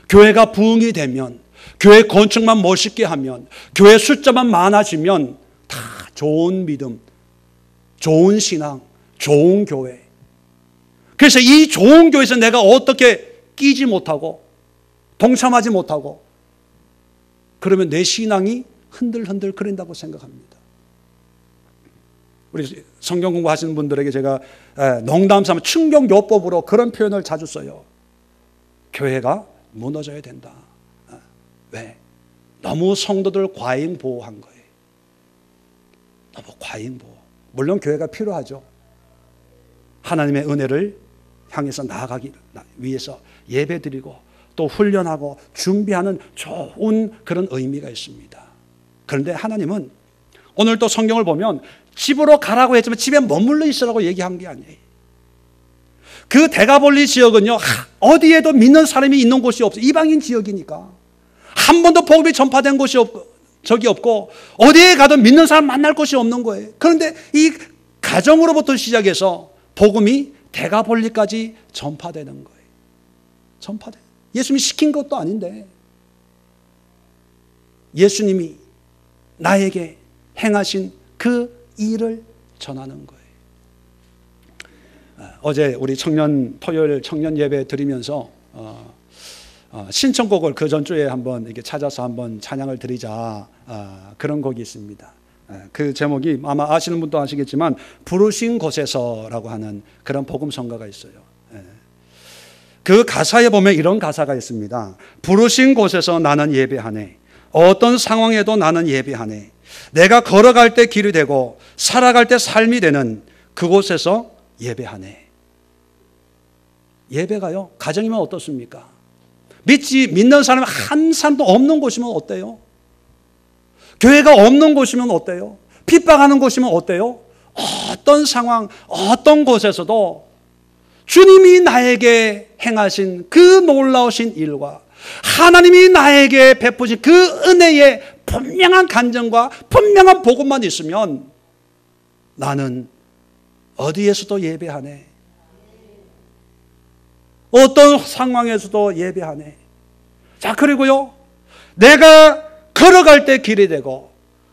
교회가 부흥이 되면, 교회 건축만 멋있게 하면, 교회 숫자만 많아지면 다 좋은 믿음, 좋은 신앙, 좋은 교회. 그래서 이 좋은 교회에서 내가 어떻게 끼지 못하고 동참하지 못하고 그러면 내 신앙이 흔들흔들 거린다고 생각합니다. 우리 성경 공부하시는 분들에게 제가 농담삼아 충격요법으로 그런 표현을 자주 써요. 교회가 무너져야 된다. 왜? 너무 성도들 과잉 보호한 거예요. 너무 과잉 보호. 물론 교회가 필요하죠. 하나님의 은혜를 향해서 나아가기 위해서 예배드리고 또 훈련하고 준비하는 좋은 그런 의미가 있습니다. 그런데 하나님은 오늘 또 성경을 보면 집으로 가라고 했지만 집에 머물러 있으라고 얘기한 게 아니에요. 그 데가볼리 지역은요, 어디에도 믿는 사람이 있는 곳이 없어요. 이방인 지역이니까. 한 번도 복음이 전파된 곳이 적이 없고 어디에 가도 믿는 사람 만날 곳이 없는 거예요. 그런데 이 가정으로부터 시작해서 복음이 데가볼리까지 전파되는 거예요. 전파돼. 예수님이 시킨 것도 아닌데 예수님이 나에게 행하신 그 일을 전하는 거예요. 어제 우리 토요일 청년 예배 드리면서 신청곡을 그 전주에 한번 이렇게 찾아서 한번 찬양을 드리자, 그런 곡이 있습니다. 그 제목이 아마 아시는 분도 아시겠지만 부르신 곳에서라고 하는 그런 복음성가가 있어요. 그 가사에 보면 이런 가사가 있습니다. 부르신 곳에서 나는 예배하네. 어떤 상황에도 나는 예배하네. 내가 걸어갈 때 길이 되고 살아갈 때 삶이 되는 그곳에서 예배하네. 예배가요, 가정이면 어떻습니까? 믿는 사람이 한 사람도 없는 곳이면 어때요? 교회가 없는 곳이면 어때요? 핍박하는 곳이면 어때요? 어떤 상황, 어떤 곳에서도 주님이 나에게 행하신 그 놀라우신 일과 하나님이 나에게 베푸신 그 은혜의 분명한 간증과 분명한 복음만 있으면 나는 어디에서도 예배하네. 어떤 상황에서도 예배하네. 자, 그리고요, 내가 걸어갈 때 길이 되고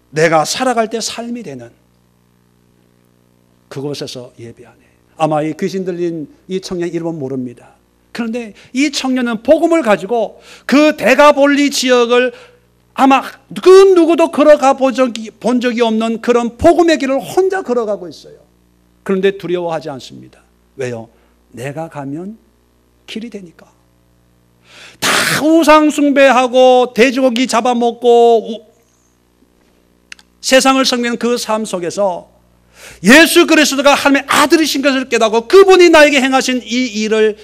내가 살아갈 때 삶이 되는 그곳에서 예배하네. 아마 이 귀신 들린 이 청년 이름은 모릅니다. 그런데 이 청년은 복음을 가지고 그 데가볼리 지역을 아마 그 누구도 걸어가 본 적이 없는 그런 복음의 길을 혼자 걸어가고 있어요. 그런데 두려워하지 않습니다. 왜요? 내가 가면 길이 되니까. 다 우상 숭배하고 돼지고기 잡아먹고 세상을 섬기는 그 삶 속에서 예수 그리스도가 하나님의 아들이신 것을 깨닫고 그분이 나에게 행하신 이 일을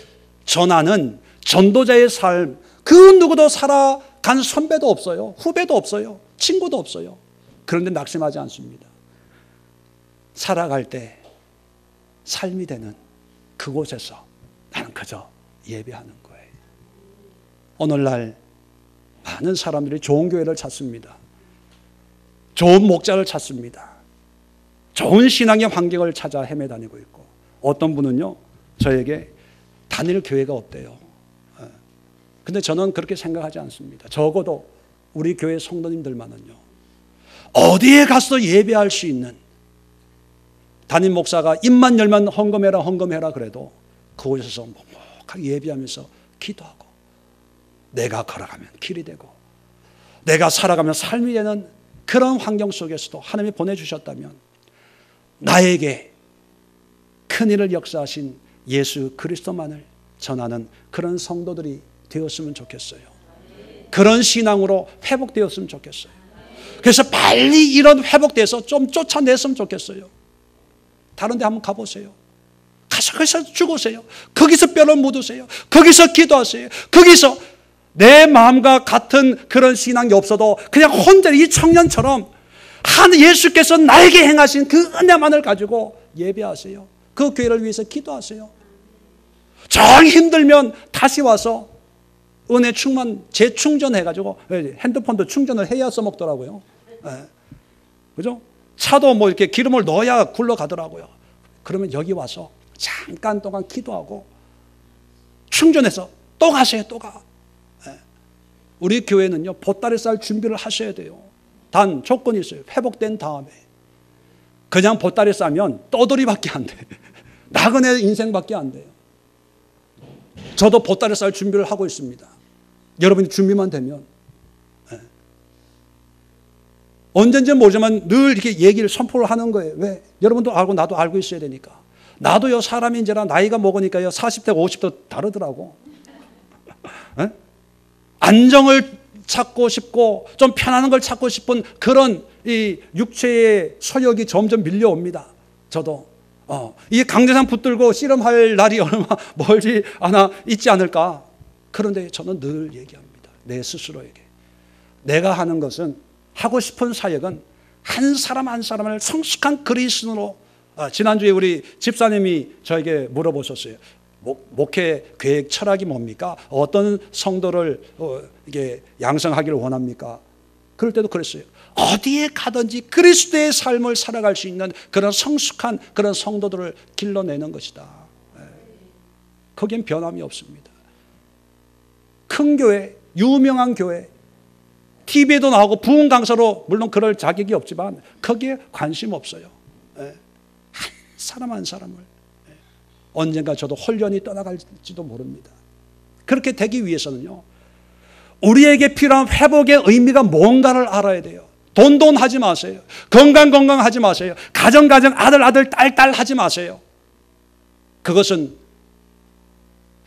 전하는 전도자의 삶, 그 누구도 살아간 선배도 없어요. 후배도 없어요. 친구도 없어요. 그런데 낙심하지 않습니다. 살아갈 때 삶이 되는 그곳에서 나는 그저 예배하는 거예요. 오늘날 많은 사람들이 좋은 교회를 찾습니다. 좋은 목자를 찾습니다. 좋은 신앙의 환경을 찾아 헤매다니고 있고, 어떤 분은요, 저에게 다닐 교회가 없대요. 근데 저는 그렇게 생각하지 않습니다. 적어도 우리 교회 성도님들만은요, 어디에 가서 예배할 수 있는, 담임 목사가 입만 열면 헌금해라 그래도 그곳에서 묵묵하게 예배하면서 기도하고, 내가 걸어가면 길이 되고 내가 살아가면 삶이 되는 그런 환경 속에서도 하나님이 보내주셨다면 나에게 큰일을 역사하신 예수 그리스도만을 전하는 그런 성도들이 되었으면 좋겠어요. 그런 신앙으로 회복되었으면 좋겠어요. 그래서 빨리 이런 회복돼서 좀 쫓아냈으면 좋겠어요. 다른 데 한번 가보세요. 가서 거기서 죽으세요. 거기서 뼈를 묻으세요. 거기서 기도하세요. 거기서 내 마음과 같은 그런 신앙이 없어도 그냥 혼자 이 청년처럼 예수께서 나에게 행하신 그 은혜만을 가지고 예배하세요. 그 교회를 위해서 기도하세요. 정 힘들면 다시 와서 은혜 재충전해가지고, 핸드폰도 충전을 해야 써먹더라고요. 그죠? 차도 뭐 이렇게 기름을 넣어야 굴러가더라고요. 그러면 여기 와서 잠깐 동안 기도하고 충전해서 또 가세요. 또 가. 우리 교회는요, 보따리 쌀 준비를 하셔야 돼요. 단 조건이 있어요. 회복된 다음에. 그냥 보따리 싸면 떠돌이밖에 안 돼. 나그네 인생밖에 안 돼요. 저도 보따리 쌀 준비를 하고 있습니다. 여러분이 준비만 되면. 언젠지 모르지만 늘 이렇게 얘기를 선포를 하는 거예요. 왜? 여러분도 알고 나도 알고 있어야 되니까. 나도요, 사람인지라 나이가 먹으니까요, 40대가 50대 다르더라고. 안정을 찾고 싶고 좀 편안한 걸 찾고 싶은 그런 이 육체의 서역이 점점 밀려옵니다. 저도 이 강제상 붙들고 씨름할 날이 얼마 멀지 않아 있지 않을까. 그런데 저는 늘 얘기합니다. 내 스스로에게 내가 하는 것은, 하고 싶은 사역은 한 사람 한 사람을 성숙한 그리스도로. 지난주에 우리 집사님이 저에게 물어보셨어요. 목회 계획 철학이 뭡니까? 어떤 성도를 이게 양성하기를 원합니까? 그럴 때도 그랬어요. 어디에 가든지 그리스도의 삶을 살아갈 수 있는 그런 성숙한 그런 성도들을 길러내는 것이다. 거기엔 변함이 없습니다. 큰 교회, 유명한 교회, TV에도 나오고 부흥 강사로 물론 그럴 자격이 없지만 거기에 관심 없어요. 한 사람 한 사람을. 언젠가 저도 홀연히 떠나갈지도 모릅니다. 그렇게 되기 위해서는요, 우리에게 필요한 회복의 의미가 뭔가를 알아야 돼요. 돈 하지 마세요. 건강 하지 마세요. 가정 아들 딸 하지 마세요. 그것은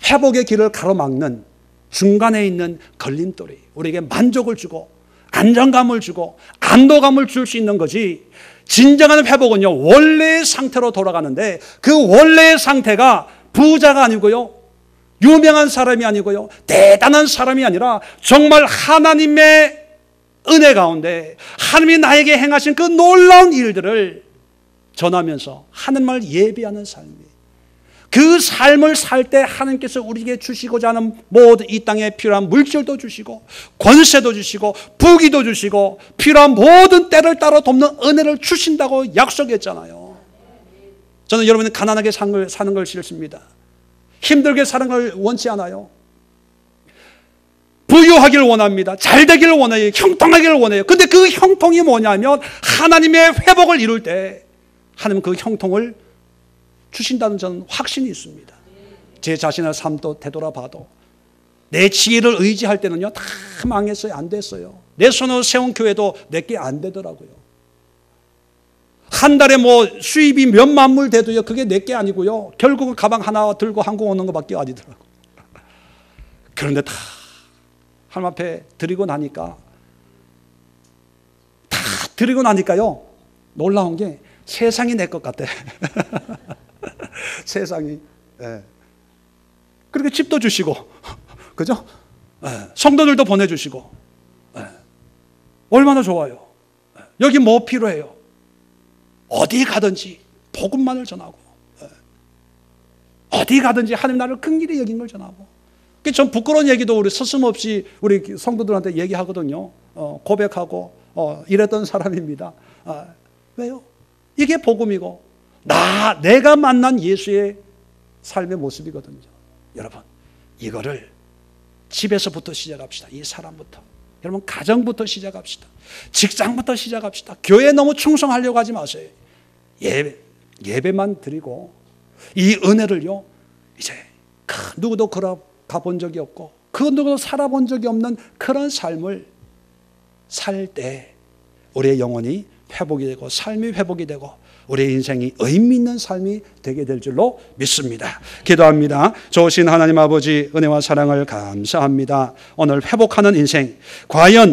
회복의 길을 가로막는 중간에 있는 걸림돌이 우리에게 만족을 주고 안정감을 주고 안도감을 줄 수 있는 거지. 진정한 회복은요, 원래의 상태로 돌아가는데 그 원래의 상태가 부자가 아니고요, 유명한 사람이 아니고요, 대단한 사람이 아니라 정말 하나님의 은혜 가운데 하나님이 나에게 행하신 그 놀라운 일들을 전하면서 하나님을 예배하는 삶이에요. 그 삶을 살 때 하나님께서 우리에게 주시고자 하는 모든 이 땅에 필요한 물질도 주시고 권세도 주시고 부귀도 주시고 필요한 모든 때를 따라 돕는 은혜를 주신다고 약속했잖아요. 저는 여러분이 가난하게 사는 걸 싫습니다. 힘들게 사는 걸 원치 않아요. 부유하기를 원합니다. 잘 되기를 원해요. 형통하기를 원해요. 근데 그 형통이 뭐냐면 하나님의 회복을 이룰 때 하나님은 그 형통을 주신다는 저는 확신이 있습니다. 제 자신의 삶도 되돌아봐도 내 지혜를 의지할 때는요, 다 망했어요. 안 됐어요. 내 손으로 세운 교회도 내게 안 되더라고요. 한 달에 뭐 수입이 몇만 불 돼도요, 그게 내게 아니고요, 결국은 가방 하나 들고 한국 오는 것밖에 아니더라고요. 그런데 다 하나님 앞에 드리고 나니까요, 놀라운 게 세상이 내 것 같아. 세상이. 그렇게 집도 주시고, 그죠? 성도들도 보내주시고, 얼마나 좋아요. 여기 뭐 필요해요? 어디 가든지 복음만을 전하고, 어디 가든지 하나님 나라를 긍휼히 여긴 걸 전하고. 전 부끄러운 얘기도 우리 서슴없이 우리 성도들한테 얘기하거든요. 고백하고 이랬던 사람입니다. 왜요? 이게 복음이고 내가 만난 예수의 삶의 모습이거든요. 여러분, 이거를 집에서부터 시작합시다. 이 사람부터. 여러분, 가정부터 시작합시다. 직장부터 시작합시다. 교회에 너무 충성하려고 하지 마세요. 예배만 드리고 이 은혜를요, 이제 누구도 가본 적이 없고 그 누구도 살아본 적이 없는 그런 삶을 살 때 우리의 영혼이 회복이 되고 삶이 회복이 되고 우리의 인생이 의미 있는 삶이 되게 될 줄로 믿습니다. 기도합니다. 좋으신 하나님 아버지, 은혜와 사랑을 감사합니다. 오늘 회복하는 인생, 과연